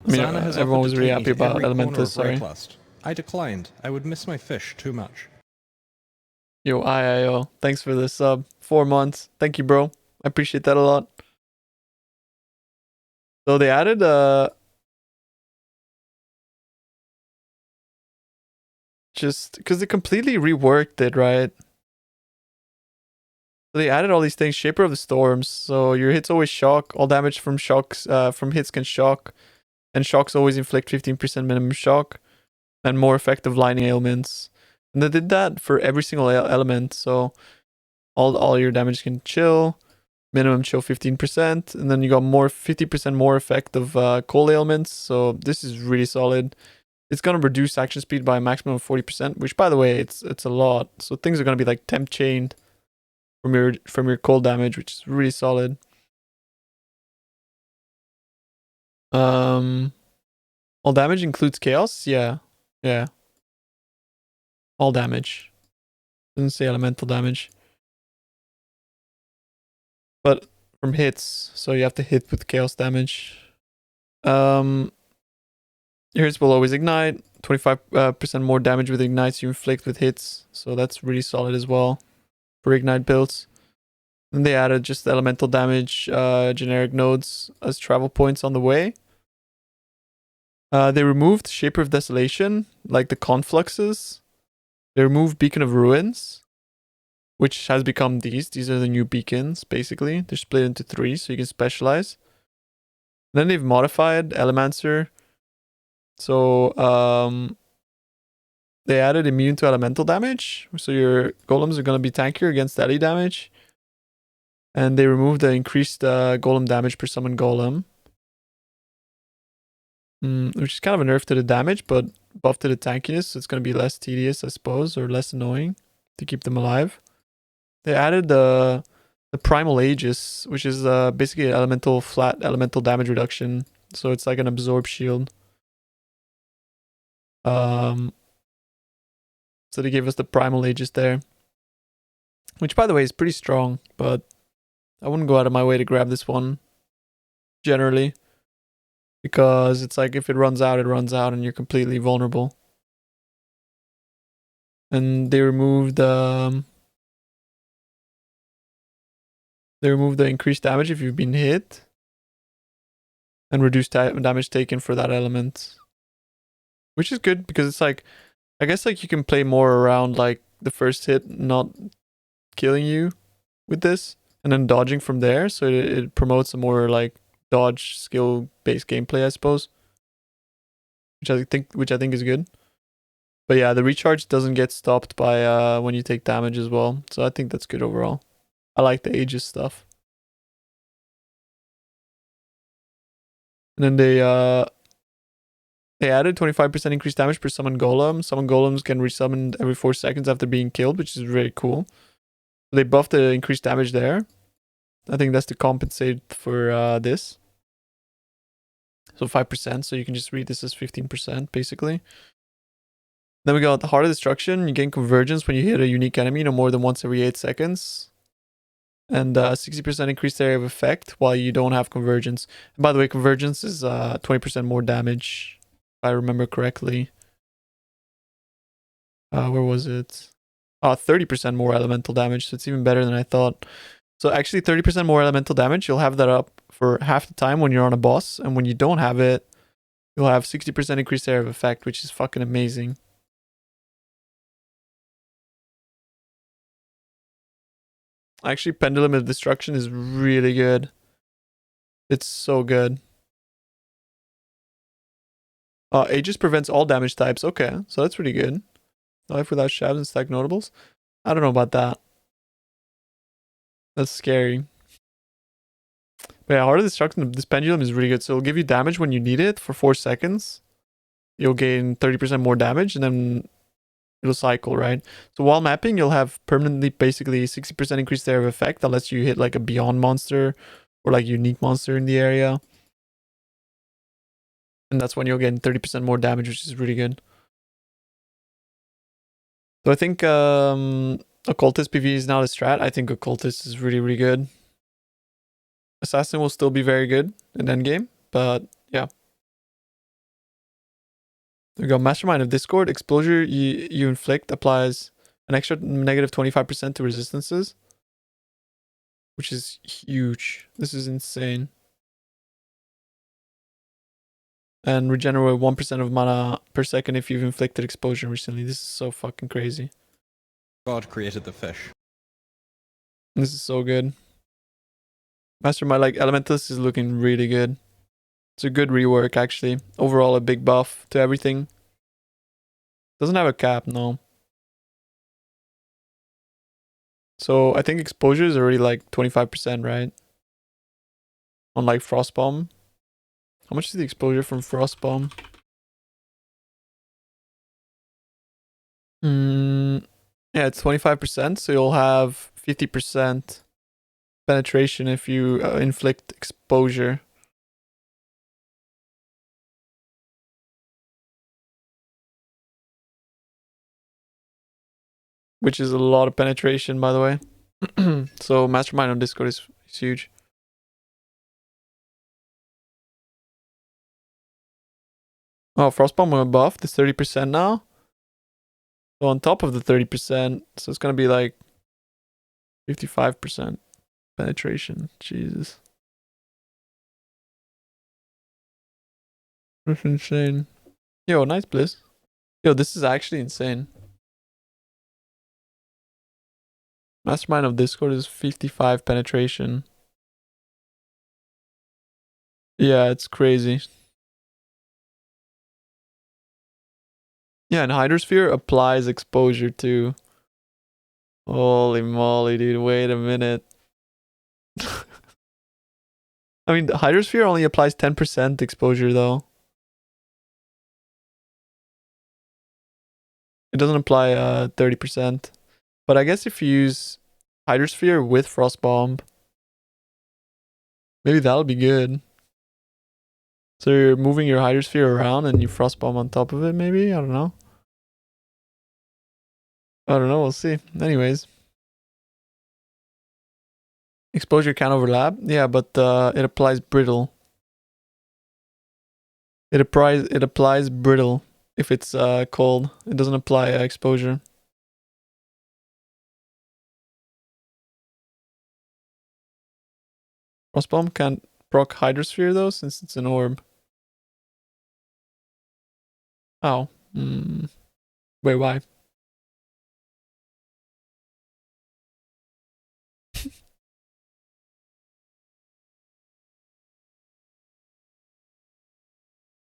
I mean, Zana has everyone offered was to really take me happy to about every corner Elementalist, of sorry. Rayclust. I declined. I would miss my fish too much. Yo, IIO, thanks for the sub. 4 months. Thank you, bro. I appreciate that a lot. So they added just because they completely reworked it, right? So they added all these things. Shaper of the Storms. So your hits always shock. All damage from shocks from hits can shock. And shocks always inflict 15% minimum shock. And more effective lining ailments. And they did that for every single element. So all your damage can chill. Minimum chill 15%. And then you got more 50% more effective cold ailments. So this is really solid. It's going to reduce action speed by a maximum of 40%, which by the way, it's a lot. So things are going to be like temp chained from your cold damage, which is really solid. All damage includes chaos? Yeah. Yeah. All damage. Doesn't say elemental damage. But from hits, so you have to hit with chaos damage. Your hits will always ignite. 25% more damage with ignites you inflict with hits. So that's really solid as well for ignite builds. Then they added just elemental damage generic nodes as travel points on the way. They removed Shaper of Desolation, like the confluxes. They removed Beacon of Ruins, which has become these. These are the new beacons, basically. They're split into 3, so you can specialize. Then they've modified Elementalist. So, they added immune to elemental damage. So your golems are going to be tankier against deadly damage. And they removed the increased golem damage per summon golem. which is kind of a nerf to the damage, but buff to the tankiness, so it's going to be less tedious, I suppose, or less annoying to keep them alive. They added the Primal Aegis, which is basically an flat elemental damage reduction, so it's like an absorb shield. So they gave us the Primal Aegis there, which by the way is pretty strong, but I wouldn't go out of my way to grab this one generally, because it's like if it runs out, it runs out and you're completely vulnerable. And they removed the increased damage if you've been hit, and reduced damage taken for that element, which is good because it's like, I guess like you can play more around like the first hit not killing you with this and then dodging from there, so it promotes a more like dodge skill based gameplay, I suppose, which I think is good. But yeah, the recharge doesn't get stopped by when you take damage as well, so I think that's good overall. I like the Aegis stuff. And then they added 25% increased damage per summon golem. Summon golems can resummon every 4 seconds after being killed, which is very cool. They buffed the increased damage there. I think that's to compensate for this. So 5%, so you can just read this as 15% basically. Then we got the Heart of Destruction. You gain convergence when you hit a unique enemy no more than once every 8 seconds. And 60% increased area of effect while you don't have convergence. And by the way, convergence is 20% more damage, if I remember correctly. Where was it? 30% more elemental damage, so it's even better than I thought. So actually 30% more elemental damage, you'll have that up for half the time when you're on a boss, and when you don't have it, you'll have 60% increased area of effect, which is fucking amazing. Actually, Pendulum of Destruction is really good. It's so good. Aegis prevents all damage types. Okay, so that's pretty good. Life without shabs and stack notables. I don't know about that. That's scary. But yeah, Heart of Destruction of this Pendulum is really good. So it'll give you damage when you need it for 4 seconds. You'll gain 30% more damage and then it'll cycle, right? So while mapping, you'll have permanently basically 60% increased area of effect that lets you hit like a beyond monster or like unique monster in the area. And that's when you'll gain 30% more damage, which is really good. So I think Occultist PV is now the strat. I think Occultist is really, really good. Assassin will still be very good in endgame, but yeah. There we go. Mastermind of Discord. Exposure you inflict applies an extra negative 25% to resistances, which is huge. This is insane. And regenerate 1% of mana per second if you've inflicted exposure recently. This is so fucking crazy. God created the fish. This is so good. Mastermind, like, Elementalist is looking really good. It's a good rework, actually. Overall, a big buff to everything. Doesn't have a cap, no. So, I think exposure is already like 25%, right? On like Frostbomb. How much is the exposure from Frostbomb? Yeah, it's 25%, so you'll have 50% penetration if you inflict exposure. Which is a lot of penetration, by the way. So Mastermind on Discord is huge. Oh, Frostbomb went buffed. It's 30% now. So on top of the 30%, so it's gonna be like 55% penetration. Jesus. That's insane. Yo, nice Bliss. Yo, this is actually insane. Mastermind of Discord is 55 penetration. Yeah, it's crazy. Yeah, and Hydrosphere applies exposure too. Holy moly, dude. Wait a minute. I mean, the Hydrosphere only applies 10% exposure though. It doesn't apply 30%. But I guess if you use Hydrosphere with Frost Bomb, maybe that'll be good. So you're moving your Hydrosphere around and you Frost Bomb on top of it, maybe? I don't know. We'll see. Anyways. Exposure can overlap. Yeah, but it applies brittle. It applies brittle if it's cold. It doesn't apply exposure. Frostbomb can't proc Hydrosphere though, since it's an orb. Oh. Wait, why?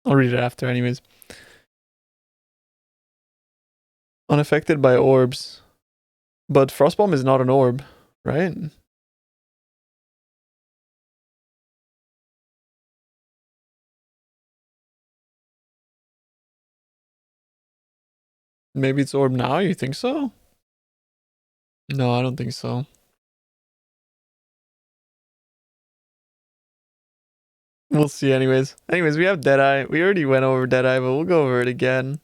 I'll read it after anyways. Unaffected by orbs. But Frostbomb is not an orb, right? Maybe it's orb now, you think so? No, I don't think so. We'll see anyways. Anyways, we have Deadeye. We already went over Deadeye, but we'll go over it again.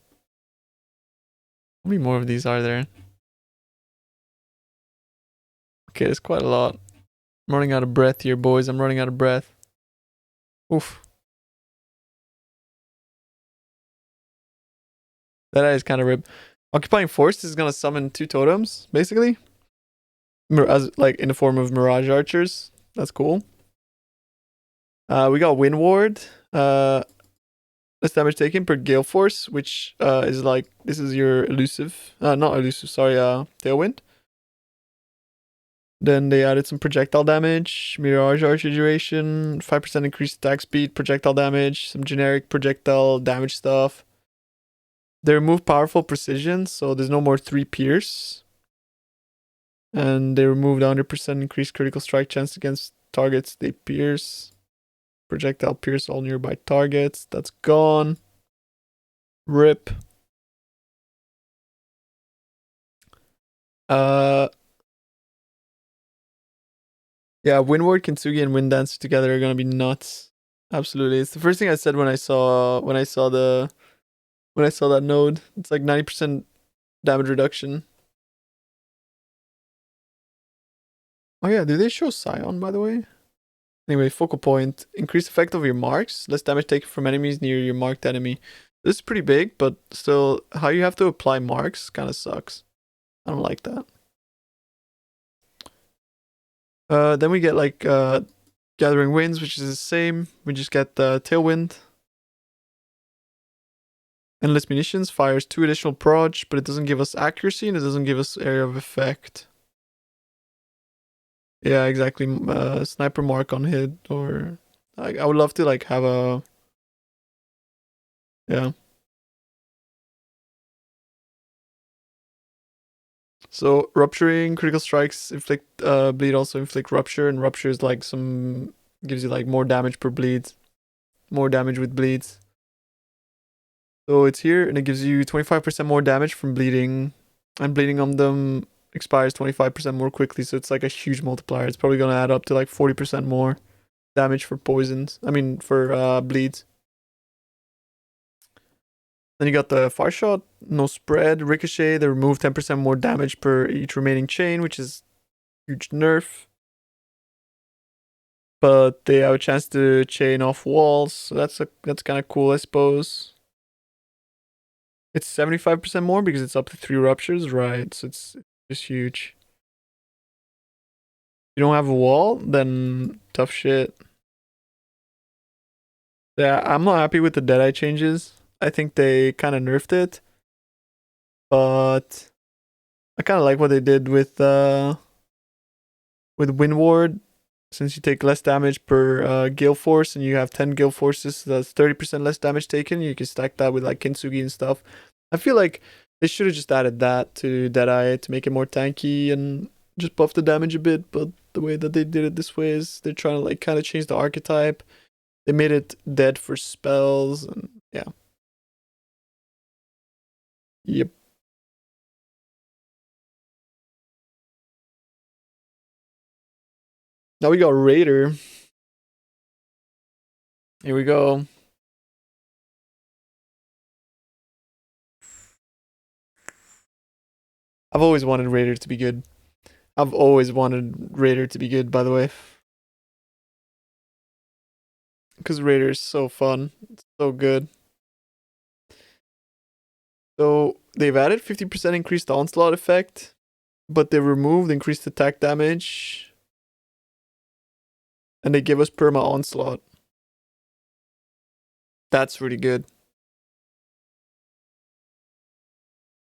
How many more of these are there? Okay, there's quite a lot. I'm running out of breath here, boys. I'm running out of breath. Oof. Deadeye is kind of rib. Occupying Force is gonna summon 2 totems, basically. As like in the form of Mirage Archers. That's cool. We got Wind Ward. Less damage taken per Gale Force, which is like, this is your elusive. Not elusive, sorry, Tailwind. Then they added some projectile damage, Mirage Archer duration, 5% increased attack speed, projectile damage, some generic projectile damage stuff. They remove powerful precision, so there's no more 3 pierce. And they removed 100% increased critical strike chance against targets they pierce. Projectile pierce all nearby targets. That's gone. Rip. Yeah, Windward, Kintsugi, and Wind Dancer together are gonna be nuts. Absolutely. It's the first thing I said when I saw that node. It's like 90% damage reduction. Oh yeah, do they show Scion, by the way? Anyway, focal point. Increase effect of your marks. Less damage taken from enemies near your marked enemy. This is pretty big, but still, how you have to apply marks kind of sucks. I don't like that. Then we get like Gathering Winds, which is the same. We just get Tailwind. Endless Munitions fires 2 additional proj, but it doesn't give us accuracy and it doesn't give us area of effect. Yeah, exactly. Sniper mark on hit, or I would love to like have a, yeah. So rupturing critical strikes inflict bleed, also inflict rupture, and rupture is like some, gives you like more damage per bleed, more damage with bleeds. So it's here and it gives you 25% more damage from bleeding, and bleeding on them expires 25% more quickly, so it's like a huge multiplier. It's probably gonna add up to like 40% more damage for poisons. I mean for bleeds. Then you got the Fire Shot, no spread, Ricochet. They remove 10% more damage per each remaining chain, which is huge nerf. But they have a chance to chain off walls, so that's kind of cool, I suppose. It's 75% more because it's up to 3 ruptures, right? So it's just huge. You don't have a wall, then tough shit. Yeah, I'm not happy with the Deadeye changes. I think they kind of nerfed it, but I kind of like what they did with Windward. Since you take less damage per Gale Force and you have 10 Gale Forces, so that's 30% less damage taken. You can stack that with like Kintsugi and stuff. I feel like they should have just added that to Deadeye to make it more tanky and just buff the damage a bit, but the way that they did it this way is they're trying to like kind of change the archetype. They made it dead for spells, and yeah. Yep. Now we got Raider. Here we go. I've always wanted Raider to be good. I've always wanted Raider to be good, by the way. Because Raider is so fun. It's so good. So they've added 50% increased onslaught effect, but they removed increased attack damage. And they give us perma onslaught. That's really good.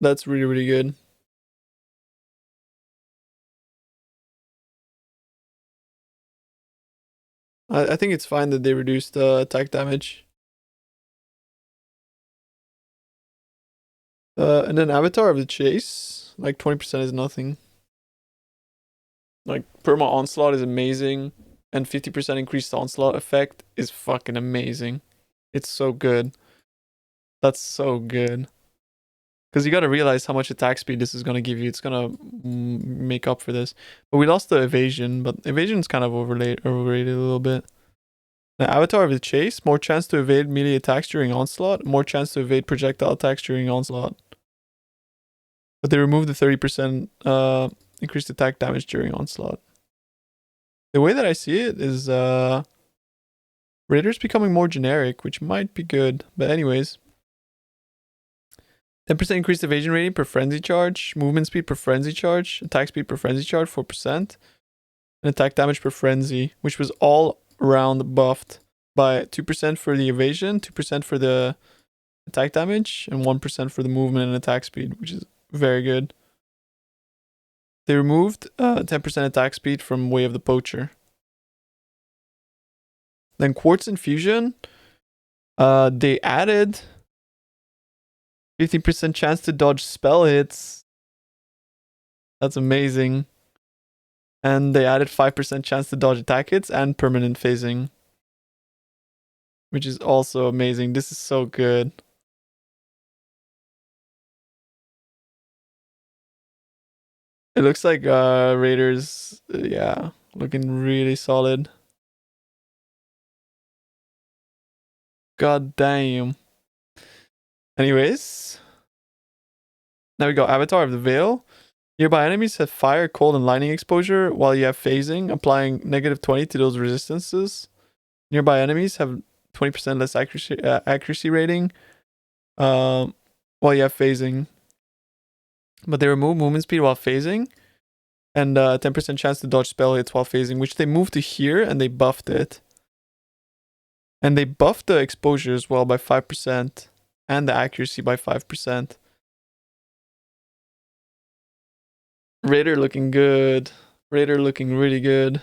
That's really, really good. I think it's fine that they reduced attack damage. And then Avatar of the Chase, like 20% is nothing. Like perma onslaught is amazing, and 50% increased onslaught effect is fucking amazing. It's so good. That's so good. Because you gotta realize how much attack speed this is gonna give you. It's gonna make up for this. But we lost the evasion, but evasion's kind of overrated a little bit. Now, Avatar of the Chase, more chance to evade melee attacks during onslaught, more chance to evade projectile attacks during onslaught. But they removed the 30% increased attack damage during onslaught. The way that I see it is Raider's becoming more generic, which might be good. But anyways, 10% increased evasion rating per frenzy charge, movement speed per frenzy charge, attack speed per frenzy charge 4%, and attack damage per frenzy, which was all around buffed by 2% for the evasion, 2% for the attack damage, and 1% for the movement and attack speed, which is very good. They removed 10% attack speed from Way of the Poacher. Then Quartz Infusion, they added 50% chance to dodge spell hits. That's amazing. And they added 5% chance to dodge attack hits and permanent phasing, which is also amazing. This is so good. It looks like Raiders, yeah, looking really solid. God damn. Anyways, now we got Avatar of the Veil. Nearby enemies have fire, cold, and lightning exposure while you have phasing, applying -20 to those resistances. Nearby enemies have 20% less accuracy rating while you have phasing. But they remove movement speed while phasing and 10% chance to dodge spell hits while phasing, which they moved to here and they buffed it. And they buffed the exposure as well by 5% and the accuracy by 5%. Raider looking good. Raider looking really good.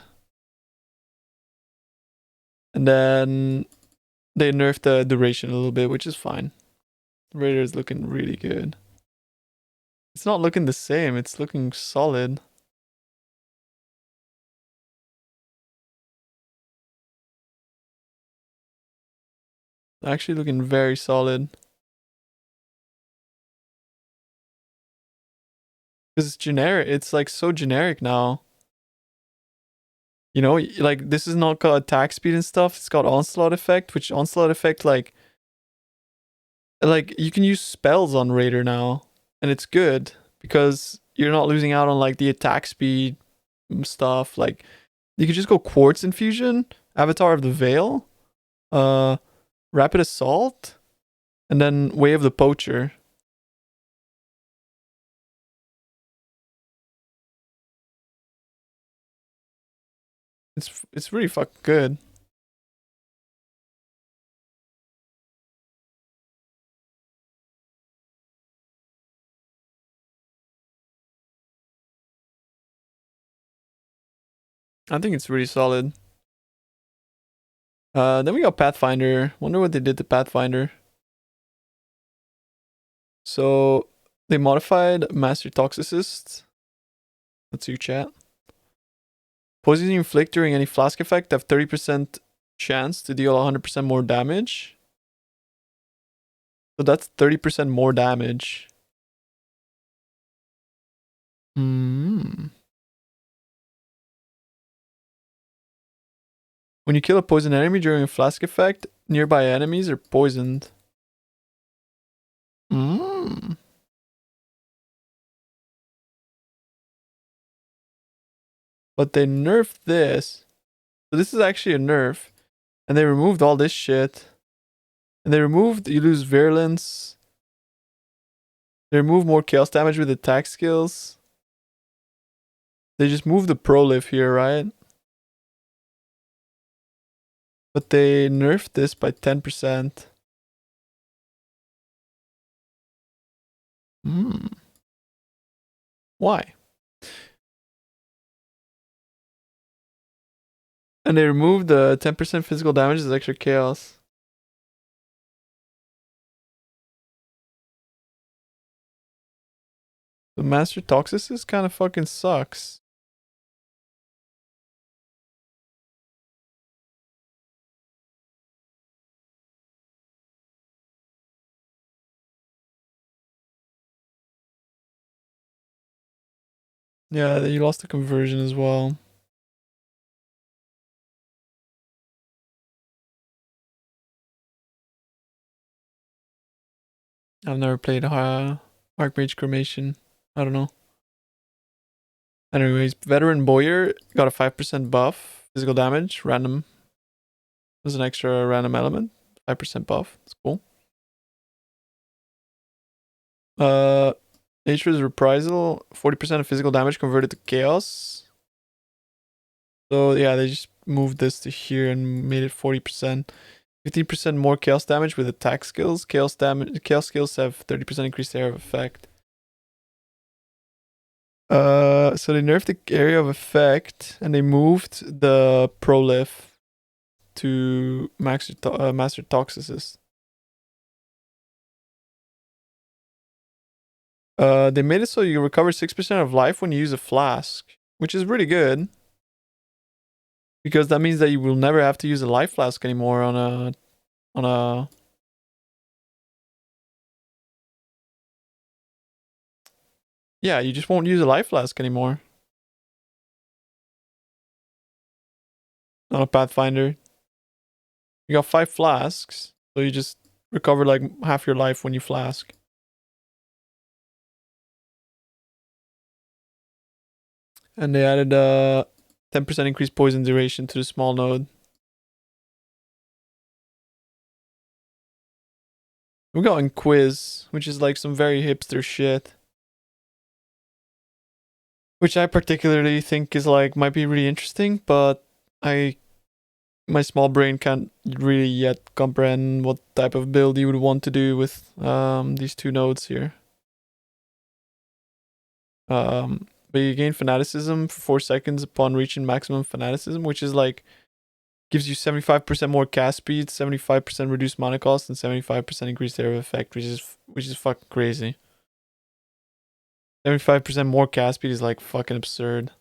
And then they nerfed the duration a little bit, which is fine. Raider is looking really good. It's not looking the same. It's looking solid. Actually looking very solid. Because it's generic. It's like so generic now. You know, like this is not got attack speed and stuff. It's got onslaught effect, which onslaught effect like you can use spells on Raider now, and it's good because you're not losing out on like the attack speed stuff. Like you could just go Quartz Infusion, Avatar of the Veil, Rapid Assault, and then Way of the Poacher. It's really fucking good. I think it's really solid. Then we got Pathfinder. Wonder what they did to Pathfinder. So they modified Master Toxicist. Let's see chat. Poison you inflict during any flask effect have 30% chance to deal 100% more damage. So that's 30% more damage. When you kill a poison enemy during a flask effect, nearby enemies are poisoned. Mm. But they nerfed this. So this is actually a nerf. And they removed all this shit. And they removed, you lose virulence. They remove more chaos damage with attack skills. They just moved the prolife here, right? But they nerfed this by 10%. Hmm. Why? And they removed the 10% physical damage as extra chaos. The Master Toxicist kind of fucking sucks. Yeah, you lost the conversion as well. I've never played Archmage Cremation. I don't know. Anyways, Veteran Boyar got a 5% buff. Physical damage, random. There's an extra random element. 5% buff. That's cool. Nature's Reprisal, 40% of physical damage converted to chaos. So yeah, they just moved this to here and made it 40%. 15% more chaos damage with attack skills. Chaos skills have 30% increased area of effect. So they nerfed the area of effect and they moved the prolif to Master Toxicist. They made it so you recover 6% of life when you use a flask, which is really good. Because that means that you will never have to use a life flask anymore on a yeah, you just won't use a life flask anymore. On a Pathfinder. You got 5 flasks, so you just recover like half your life when you flask. And they added 10% increased poison duration to the small node. We got Inquiz, which is like some very hipster shit. Which I particularly think is like might be really interesting, but my small brain can't really yet comprehend what type of build you would want to do with these two nodes here. But you gain fanaticism for 4 seconds upon reaching maximum fanaticism, which is like gives you 75% more cast speed, 75% reduced mana cost, and 75% increased area of effect, which is fucking crazy. 75% more cast speed is like fucking absurd.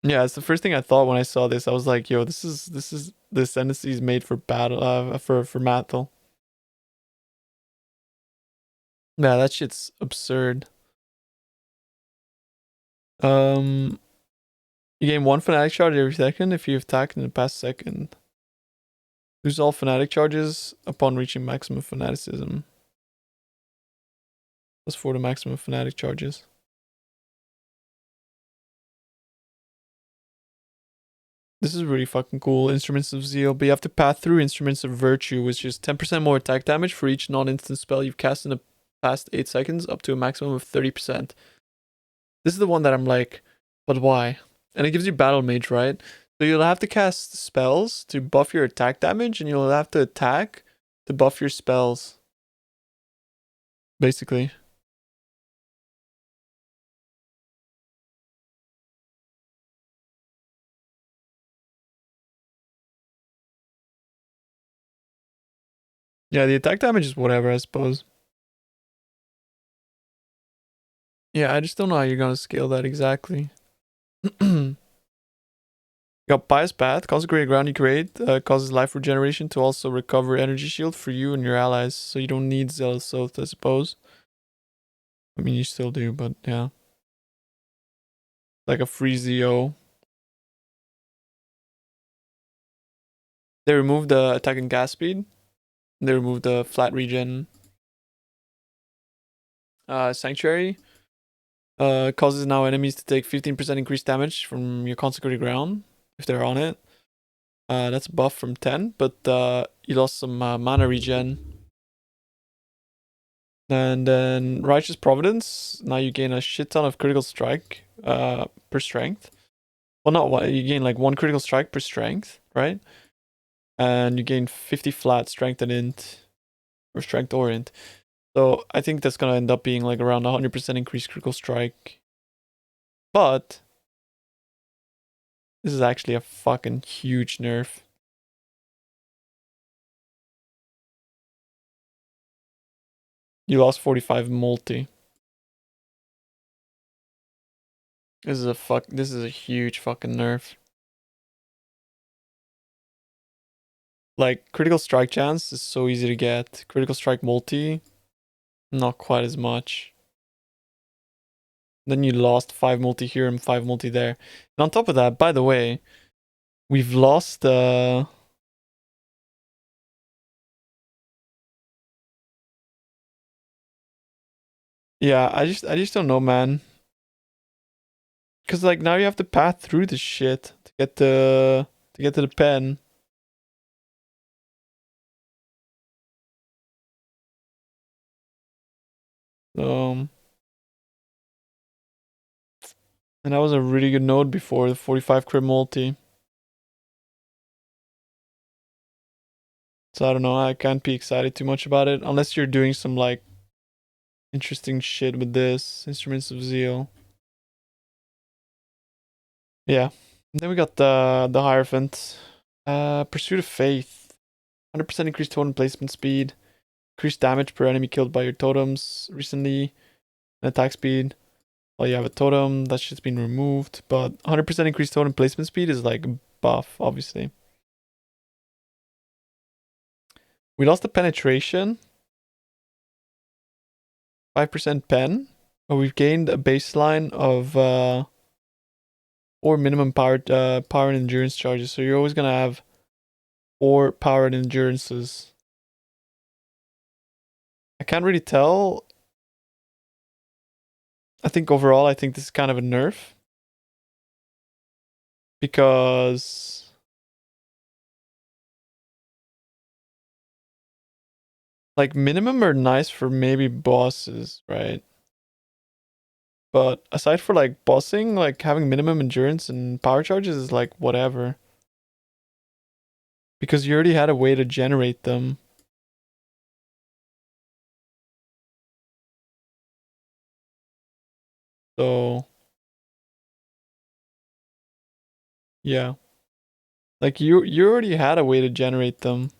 Yeah, it's the first thing I thought when I saw this. I was like, yo, this is the Ascendancies made for battle for Mathel. Yeah, that shit's absurd. You gain 1 fanatic charge every second if you attack in the past second. Lose all fanatic charges upon reaching maximum fanaticism. That's for the maximum fanatic charges. This is really fucking cool. Instruments of Zeal, but you have to pass through Instruments of Virtue, which is 10% more attack damage for each non-instant spell you've cast in the past 8 seconds, up to a maximum of 30%. This is the one that I'm like, but why? And it gives you Battle Mage, right? So you'll have to cast spells to buff your attack damage, and you'll have to attack to buff your spells. Basically. Yeah, the attack damage is whatever, I suppose. Yeah, I just don't know how you're gonna scale that exactly. You got Pious Path, consecrated ground you create, causes life regeneration to also recover energy shield for you and your allies, so you don't need Zealous Oath, I suppose. I mean, you still do, but yeah. Like a free ZO. They removed the attack and gas speed. They removed the flat regen. Sanctuary causes now enemies to take 15% increased damage from your consecrated ground if they're on it. That's a buff from 10, but you lost some mana regen. And then Righteous Providence, now you gain a shit ton of critical strike per strength. Well, not one, you gain like 1 critical strike per strength, right? And you gain 50 flat strength and int, or strength or int. So I think that's gonna end up being like around 100% increased critical strike. But this is actually a fucking huge nerf. You lost 45 multi. This is a huge fucking nerf. Like critical strike chance is so easy to get. Critical strike multi, not quite as much. Then you lost 5 multi here and 5 multi there. And on top of that, by the way, we've lost yeah, I just don't know, man. Cause like now you have to path through this shit to get to the pen. And that was a really good node before the 45 crit multi. So I don't know, I can't be excited too much about it unless you're doing some like interesting shit with this. Instruments of Zeal. Yeah. And then we got the Hierophant. Pursuit of Faith. 100% increased totem placement speed. Increased damage per enemy killed by your totems recently. And attack speed. Well, you have a totem, that shit's been removed. But 100% increased totem placement speed is like buff, obviously. We lost the penetration. 5% pen. But we've gained a baseline of or minimum power and endurance charges. So you're always gonna have 4 power and endurances. I can't really tell. I think overall, I think this is kind of a nerf. Because like minimum are nice for maybe bosses, right? But aside for like bossing, like having minimum endurance and power charges is like whatever. Because you already had a way to generate them. So yeah. Like you already had a way to generate them.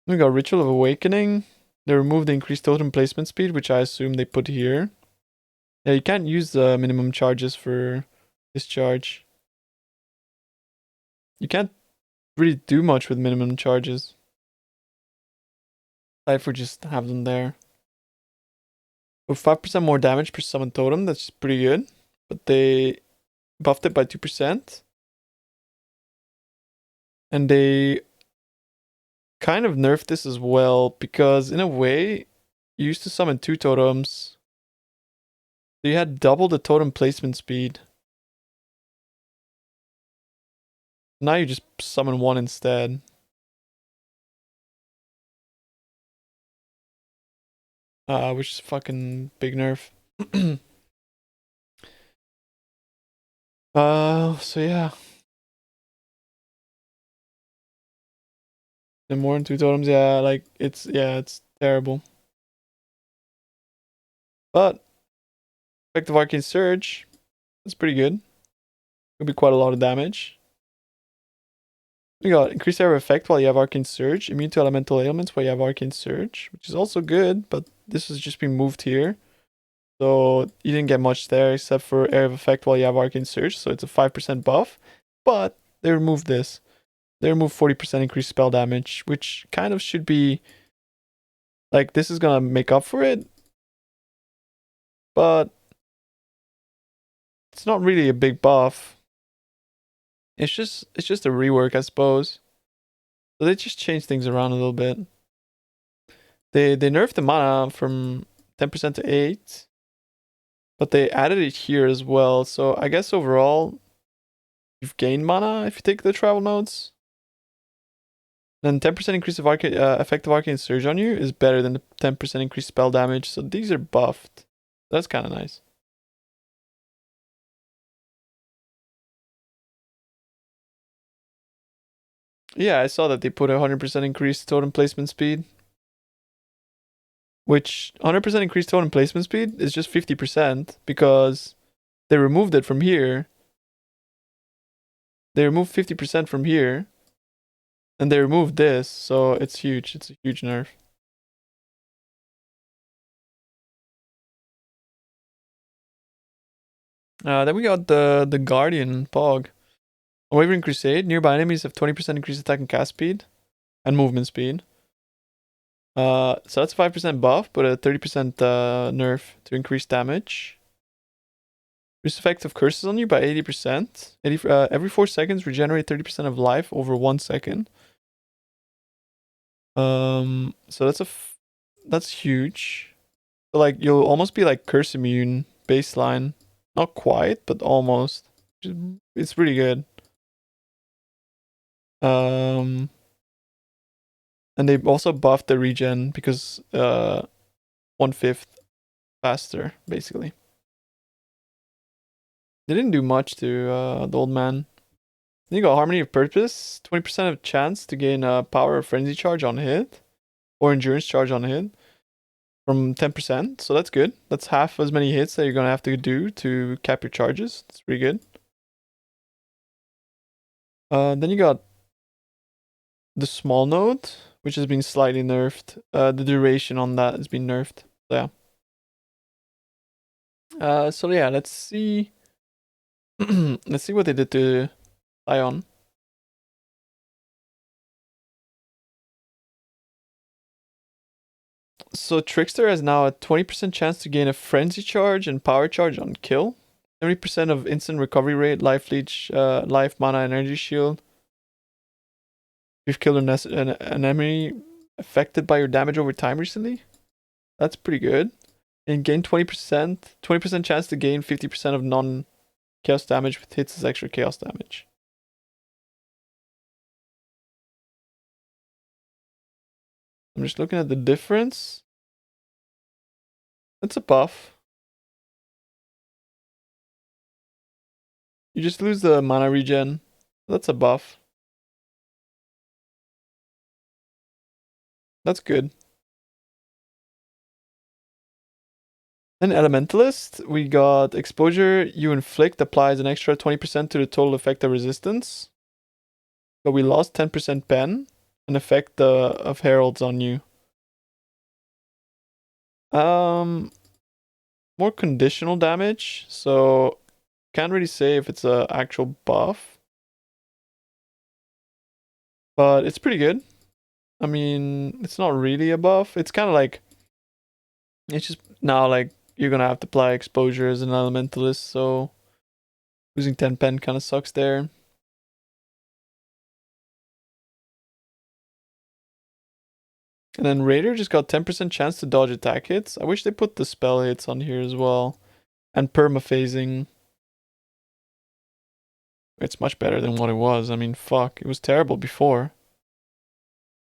We got Ritual of Awakening. They removed the increased totem placement speed, which I assume they put here. Yeah, you can't use the minimum charges for this charge. You can't really do much with minimum charges. Aside for just have them there. With 5% more damage per summon totem, that's pretty good. But they buffed it by 2%. And they kind of nerfed this as well, because in a way, you used to summon 2 totems. So you had double the totem placement speed. Now you just summon 1 instead. Which is fucking big nerf. So yeah. And more than 2 totems, yeah, like it's terrible. But effective arcane surge, that's pretty good. Could be quite a lot of damage. We got increased area of effect while you have arcane surge, immune to elemental ailments while you have arcane surge, which is also good, but this has just been moved here. So you didn't get much there except for area of effect while you have arcane surge, so it's a 5% buff. But they removed this. They removed 40% increased spell damage, which kind of should be like this is gonna make up for it. But it's not really a big buff. It's just a rework, I suppose. So they just changed things around a little bit. They nerfed the mana from 10% to 8, but they added it here as well. So I guess overall, you've gained mana if you take the travel nodes. Then 10% increase of effective arcane surge on you is better than the 10% increased spell damage. So these are buffed. That's kind of nice. Yeah, I saw that they put 100% increased totem placement speed. Which 100% increased totem placement speed is just 50% because they removed it from here. They removed 50% from here. And they removed this, so it's huge. It's a huge nerf. Then we got the Guardian Pog. Wavering Crusade. Nearby enemies have 20% increased attack and cast speed. And movement speed. So that's a 5% buff, but a 30% nerf to increase damage. Reduce effect of curses on you by 80%. Every 4 seconds, regenerate 30% of life over 1 second. So that's huge. So like you'll almost be like curse immune baseline. Not quite, but almost. It's pretty good. And they also buffed the regen because 1/5 faster, basically. They didn't do much to the old man. Then you got Harmony of Purpose, 20% of chance to gain a power or frenzy charge on hit, or endurance charge on hit from 10%. So that's good. That's half as many hits that you're gonna have to do to cap your charges. That's pretty good. Then you got the small node, which has been slightly nerfed. The duration on that has been nerfed. So yeah. So yeah, let's see. Let's see what they did to Ion. So Trickster has now a 20% chance to gain a frenzy charge and power charge on kill. 70% of instant recovery rate, life leech, life, mana, energy shield. You've killed an enemy affected by your damage over time recently. That's pretty good. And gain 20% chance to gain 50% of non-chaos damage with hits as extra chaos damage. I'm just looking at the difference. That's a buff. You just lose the mana regen. That's a buff. That's good. Then Elementalist, we got exposure you inflict applies an extra 20% to the total effect of resistance. But we lost 10% pen, an effect of heralds on you. More conditional damage, so can't really say if it's a actual buff. But it's pretty good. I mean, it's not really a buff. It's kind of like, it's just now like you're gonna have to apply exposure as an elementalist, so losing 10 pen kind of sucks there. And then Raider just got 10% chance to dodge attack hits. I wish they put the spell hits on here as well. And permaphasing. It's much better than what it was. I mean, fuck. It was terrible before.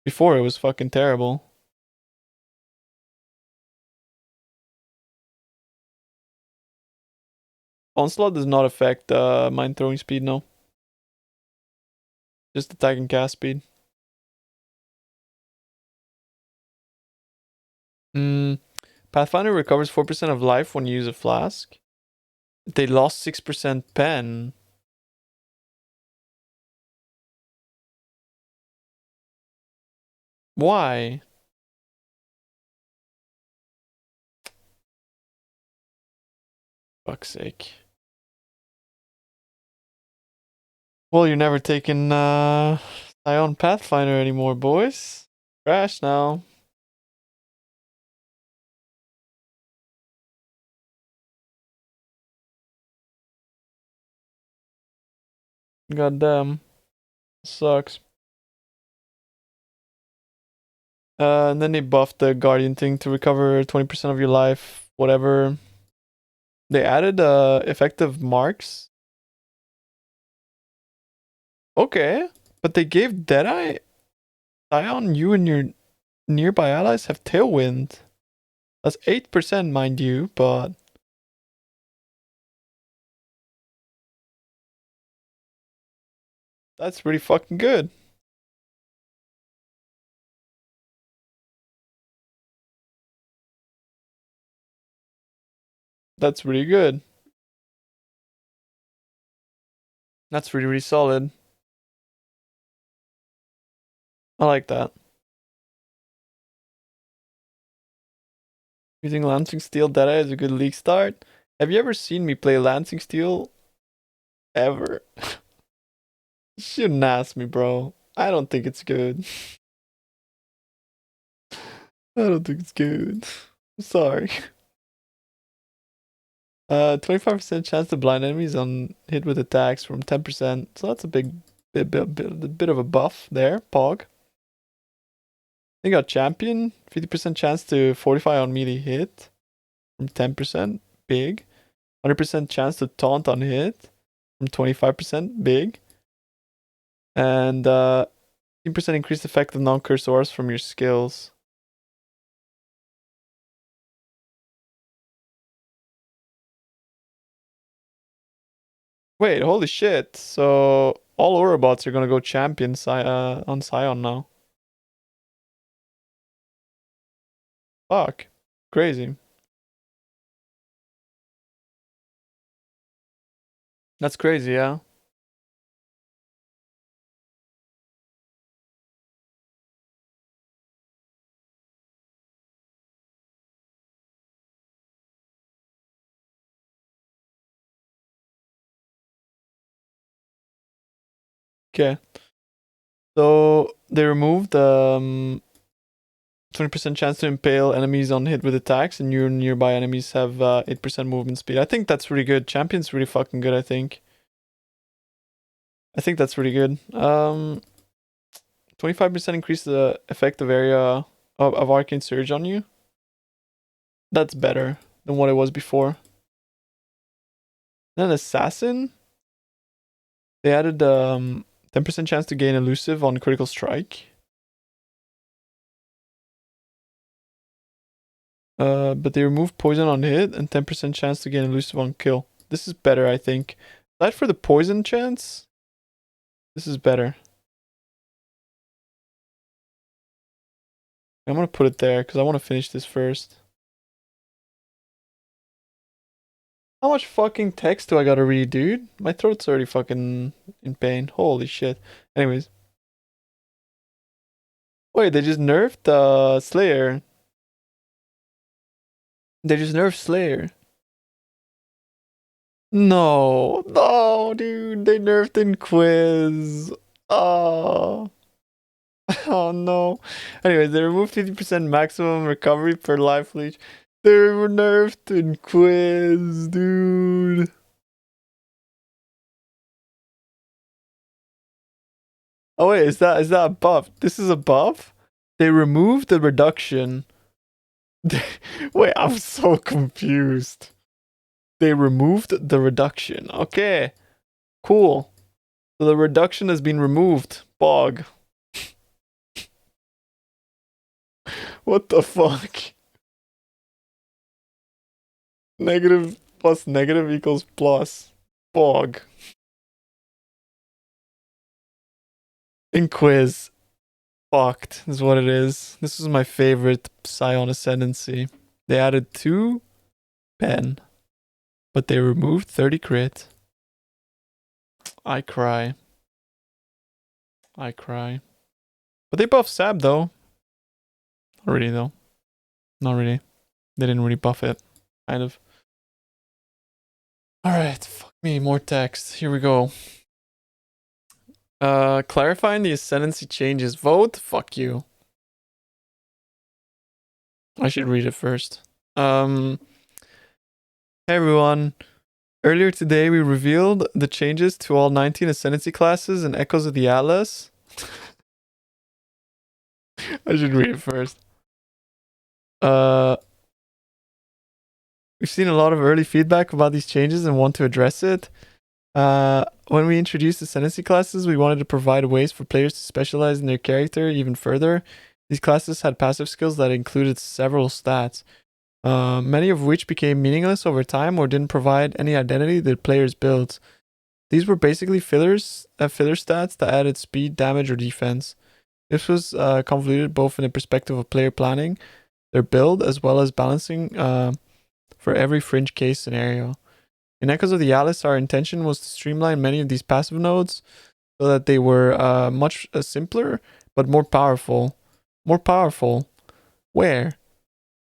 Before it was fucking terrible. Onslaught does not affect mind throwing speed, no. Just attack and cast speed. Pathfinder recovers 4% of life when you use a flask. They lost 6% pen. Why? Fuck's sake. Well, you're never taking Ion Pathfinder anymore, boys. Crash now. God damn. Sucks. And then they buffed the Guardian thing to recover 20% of your life, whatever. They added effective marks. Okay. But they gave Deadeye, Scion, you and your nearby allies have Tailwind. That's 8%, mind you, but... That's pretty fucking good. That's really good. That's really, really solid. I like that. Using Lancing Steel Deadeye is a good league start. Have you ever seen me play Lancing Steel? Ever? You shouldn't ask me, bro. I don't think it's good. I don't think it's good. I'm sorry. 25% chance to blind enemies on hit with attacks from 10%. So that's a bit of a buff there, Pog. They got Champion, 50% chance to fortify on melee hit from 10%, big. 100% chance to taunt on hit from 25%, big. And 10% increased effect of non-cursed auras from your skills. Wait, holy shit. So all aura bots are gonna go champion on Scion now. Fuck. Crazy. That's crazy, yeah. Okay. So they removed 20% chance to impale enemies on hit with attacks, and your nearby enemies have 8% movement speed. I think that's really good. Champion's really fucking good, I think. I think that's really good. 25% increase the effective area of Arcane Surge on you. That's better than what it was before. Then Assassin. They added 10% chance to gain elusive on critical strike. But they remove poison on hit and 10% chance to gain elusive on kill. This is better, I think. Aside for the poison chance, this is better. I'm gonna put it there because I want to finish this first. How much fucking text do I gotta read, dude? My throat's already fucking in pain. Holy shit. Anyways. Wait, they just nerfed Slayer. They just nerfed Slayer. No, dude, they nerfed in Quiz. Oh. Oh no. Anyways, they removed 50% maximum recovery per life leech. They were nerfed in Quiz, dude. Oh wait, is that a buff? This is a buff? They removed the reduction. Wait, I'm so confused. They removed the reduction. Okay. Cool. So the reduction has been removed. Bog. What the fuck? Negative plus negative equals plus. Bog. In Quiz. Fucked is what it is. This is my favorite Scion Ascendancy. They added 2 pen, but they removed 30 crit. I cry. But they buffed Sab though. Not really though. Not really. They didn't really buff it. Kind of. Alright, fuck me, more text. Here we go. Clarifying the Ascendancy Changes. Vote? Fuck you. I should read it first. Hey everyone. Earlier today, we revealed the changes to all 19 Ascendancy classes and Echoes of the Atlas. I should read it first. We've seen a lot of early feedback about these changes and want to address it. When we introduced Ascendancy classes, we wanted to provide ways for players to specialize in their character even further. These classes had passive skills that included several stats, many of which became meaningless over time or didn't provide any identity to the player's builds. These were basically filler stats that added speed, damage, or defense. This was convoluted both in the perspective of player planning their build as well as balancing for every fringe case scenario. In Echoes of the Atlas, our intention was to streamline many of these passive nodes so that they were much simpler but more powerful. More powerful? Where?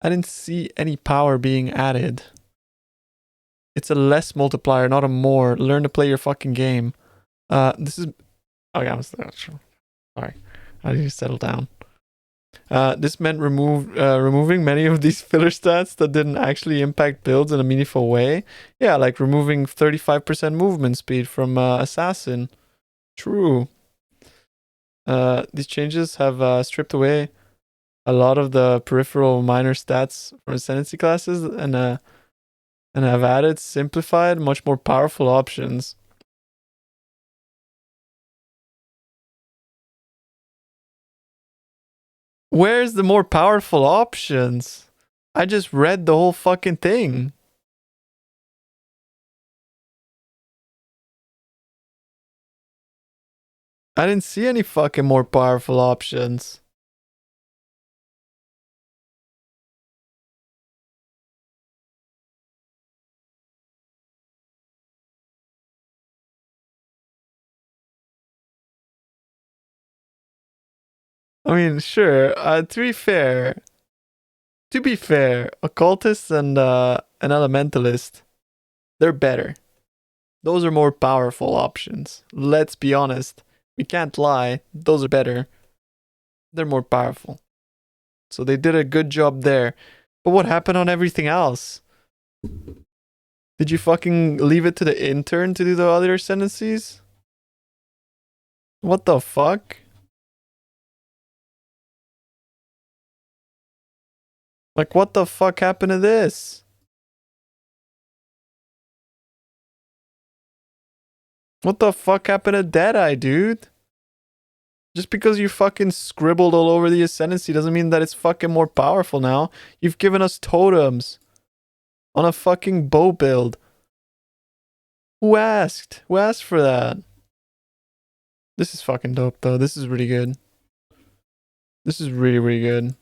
I didn't see any power being added. It's a less multiplier, not a more. Learn to play your fucking game. This is... Okay, I'm sorry. I need to settle down. This meant removing many of these filler stats that didn't actually impact builds in a meaningful way. Yeah, like removing 35% movement speed from Assassin. True. These changes have stripped away a lot of the peripheral minor stats from Ascendancy classes and have added simplified, much more powerful options. Where's the more powerful options? I just read the whole fucking thing. I didn't see any fucking more powerful options. I mean, sure. To be fair, Occultist and an Elementalist, they're better. Those are more powerful options. Let's be honest. We can't lie. Those are better. They're more powerful. So they did a good job there. But what happened on everything else? Did you fucking leave it to the intern to do the other Ascendancies? What the fuck? Like, what the fuck happened to this? What the fuck happened to Deadeye, dude? Just because you fucking scribbled all over the Ascendancy doesn't mean that it's fucking more powerful now. You've given us totems on a fucking bow build. Who asked? Who asked for that? This is fucking dope, though. This is really good. This is really, really good.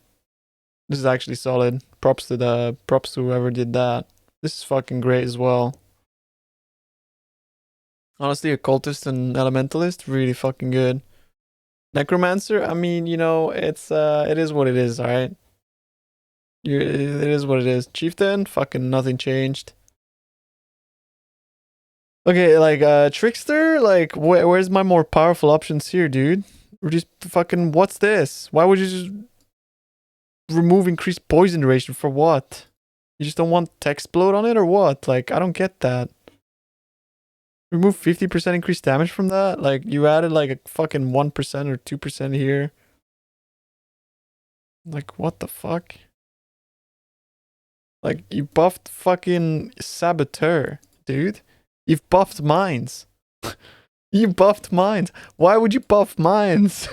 This is actually solid. Props to whoever did that. This is fucking great as well. Honestly, Occultist and Elementalist, really fucking good. Necromancer, I mean, you know, it is what it is, alright? It is what it is. Chieftain, fucking nothing changed. Okay, like, Trickster, like, where's my more powerful options here, dude? We're just fucking, what's this? Why would you just remove increased poison duration for what? You just don't want to explode on it or what? Like, I don't get that. Remove 50% increased damage from that? Like, you added like a fucking 1% or 2% here. Like, what the fuck? Like, you buffed fucking Saboteur, dude. You've buffed mines. You buffed mines. Why would you buff mines?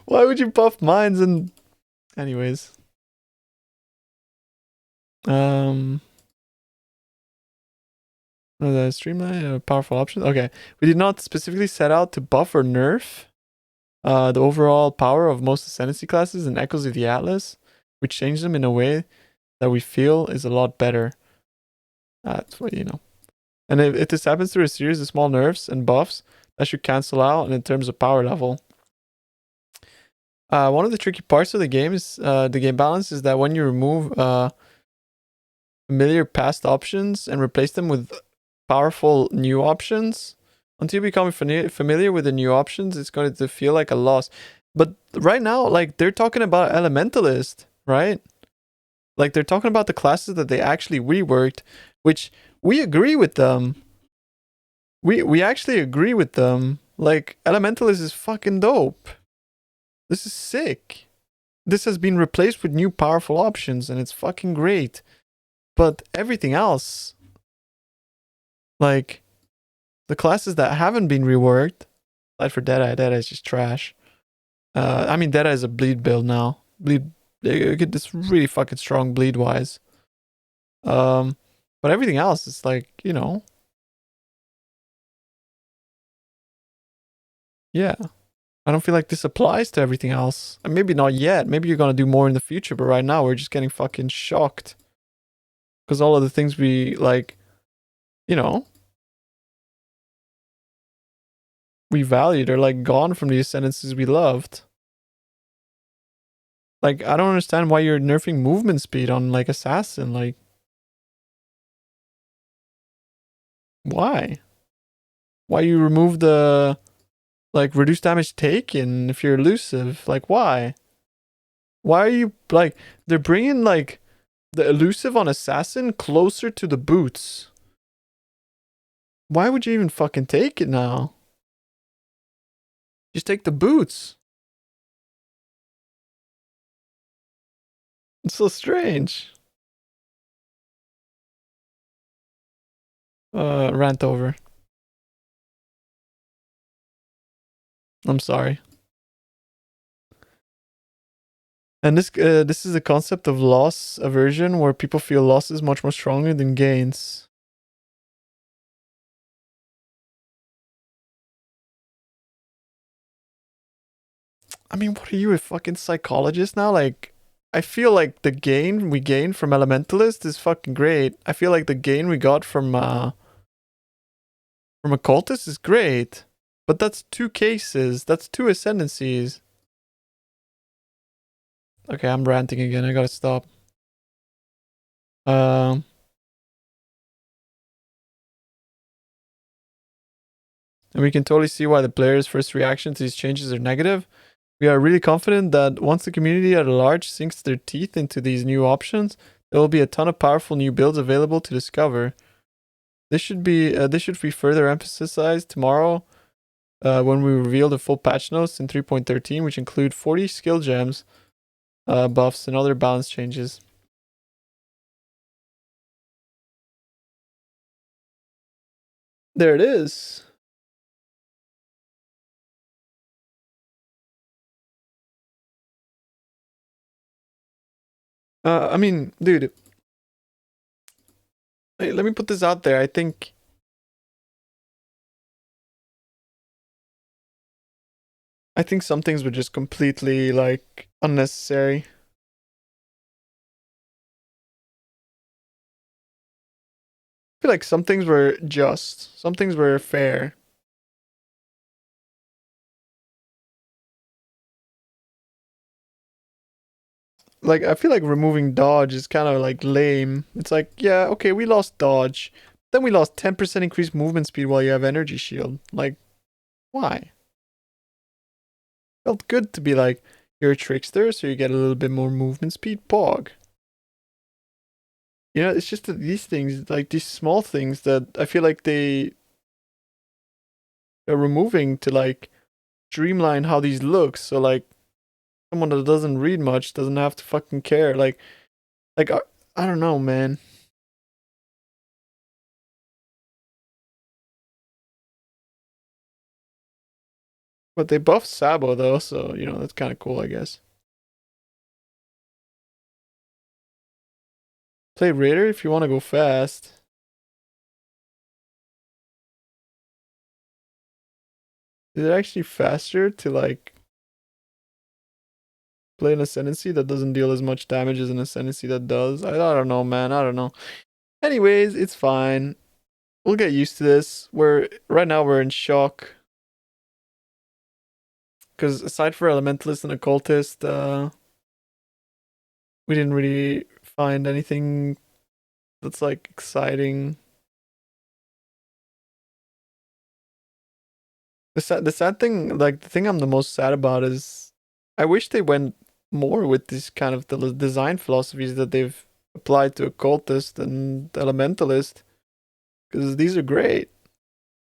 Why would you buff mines and... Anyways. Streamline powerful options. Okay, we did not specifically set out to buff or nerf the overall power of most Ascendancy classes and Echoes of the Atlas. We changed them in a way that we feel is a lot better. That's what you know. And if this happens through a series of small nerfs and buffs, that should cancel out. And in terms of power level, one of the tricky parts of the game is the game balance is that when you remove familiar past options and replace them with powerful new options, until you become familiar with the new options, it's going to feel like a loss. But right now, like, they're talking about Elementalist, right? Like, they're talking about the classes that they actually reworked, which we agree with them. We actually agree with them. Like, Elementalist is fucking dope. This is sick. This has been replaced with new powerful options, and it's fucking great. But everything else, like, the classes that haven't been reworked, aside for Deadeye is just trash. I mean, Deadeye is a bleed build now. Bleed, they get this really fucking strong bleed-wise. But everything else is like, you know. Yeah. I don't feel like this applies to everything else. And maybe not yet. Maybe you're gonna do more in the future, but right now we're just getting fucking shocked. Because all of the things we, like, you know, we valued are, like, gone from the Ascendancies we loved. Like, I don't understand why you're nerfing movement speed on, like, Assassin. Like, why? Why you remove the, like, reduce damage taken if you're elusive? Like, why? Why are you, like, they're bringing, like, the elusive on Assassin closer to the boots. Why would you even fucking take it now? Just take the boots. It's so strange. Rant over. I'm sorry. And this is a concept of loss aversion where people feel losses much more strongly than gains. I mean, what are you, a fucking psychologist now? Like, I feel like the gain we gained from Elementalist is fucking great. I feel like the gain we got from Occultist is great. But that's two cases. That's two Ascendancies. Okay, I'm ranting again. I gotta stop. And we can totally see why the players' first reaction to these changes are negative. We are really confident that once the community at large sinks their teeth into these new options, there will be a ton of powerful new builds available to discover. This should be further emphasized tomorrow when we reveal the full patch notes in 3.13, which include 40 skill gems, buffs, and other balance changes. There it is. I mean, dude. Hey, let me put this out there. I think some things were just completely, like, unnecessary. I feel like some things were just. Some things were fair. Like, I feel like removing dodge is kind of, like, lame. It's like, yeah, okay, we lost dodge. Then we lost 10% increased movement speed while you have energy shield. Like, why? Felt good to be like, you're a trickster, so you get a little bit more movement speed. Pog. You know, it's just that these things, like these small things that I feel like they are removing to, like, streamline how these look. So, like, someone that doesn't read much doesn't have to fucking care. Like I don't know, man. But they buffed Sabo though, so, you know, that's kind of cool, I guess. Play Raider if you want to go fast. Is it actually faster to, like, play an Ascendancy that doesn't deal as much damage as an Ascendancy that does? I don't know, man. I don't know. Anyways, it's fine. We'll get used to this. Right now we're in shock. Because aside for Elementalist and Occultist, we didn't really find anything that's, like, exciting. The sad thing, like, the thing I'm the most sad about is I wish they went more with this kind of the design philosophies that they've applied to Occultist and Elementalist. Because these are great.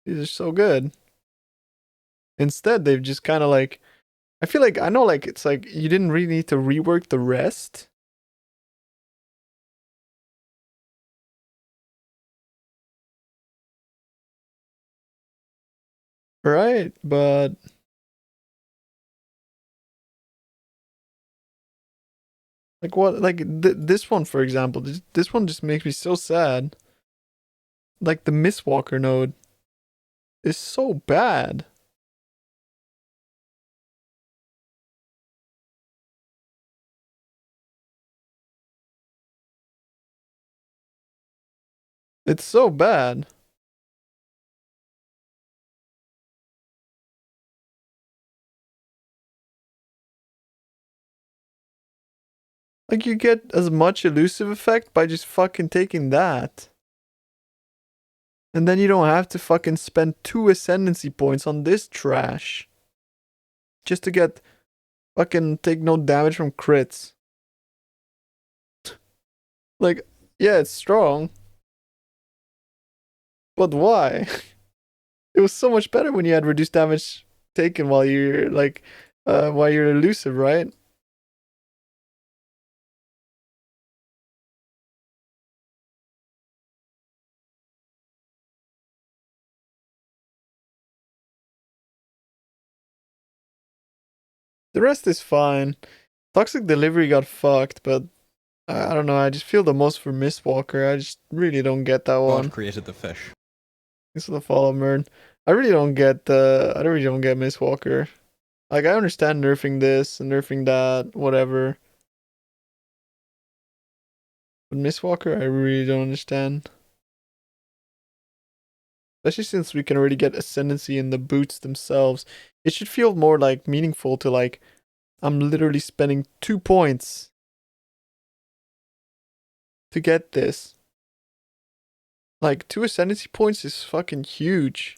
These are so good. Instead, they've just kind of like, I feel like, I know like it's like you didn't really need to rework the rest. Right, but like what, like this one for example, this one just makes me so sad. Like the Mistwalker node is so bad. It's so bad. Like you get as much elusive effect by just fucking taking that. And then you don't have to fucking spend 2 ascendancy points on this trash. Just to get fucking take no damage from crits. Like, yeah, it's strong. But why? It was so much better when you had reduced damage taken while you're like while you're elusive, right? The rest is fine. Toxic Delivery got fucked, but I don't know, I just feel the most for Mistwalker. I just really don't get that one. God created the fish. Thanks for the follow, Mern. I really don't get Mistwalker. Like I understand nerfing this and nerfing that, whatever. But Mistwalker, I really don't understand. Especially since we can already get Ascendancy in the boots themselves. It should feel more like meaningful to like, I'm literally spending 2 points to get this. Like 2 Ascendancy points is fucking huge.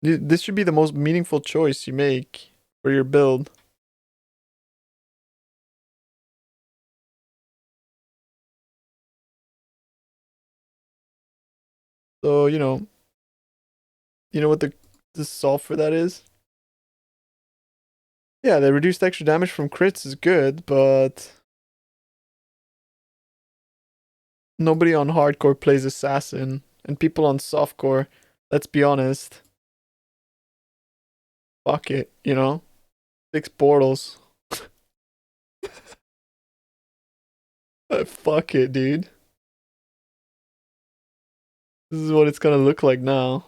This should be the most meaningful choice you make for your build. So, you know what the solve for that is? Yeah, the reduced extra damage from crits is good, but nobody on hardcore plays assassin, and people on softcore, let's be honest, fuck it, 6 portals. Fuck it, dude. This is what it's gonna look like now.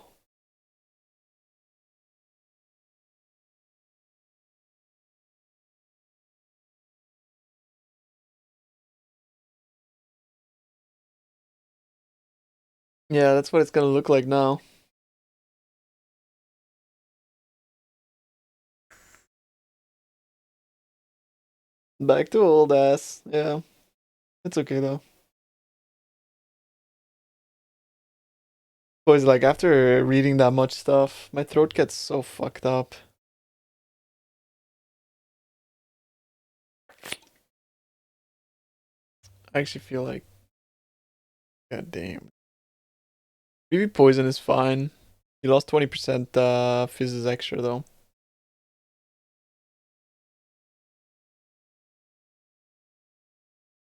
Yeah, that's what it's gonna look like now. Back to old ass. Yeah. It's okay though. Boys, like after reading that much stuff, my throat gets so fucked up. I actually feel like, god damn. BB poison is fine. He lost 20% fizzes extra though.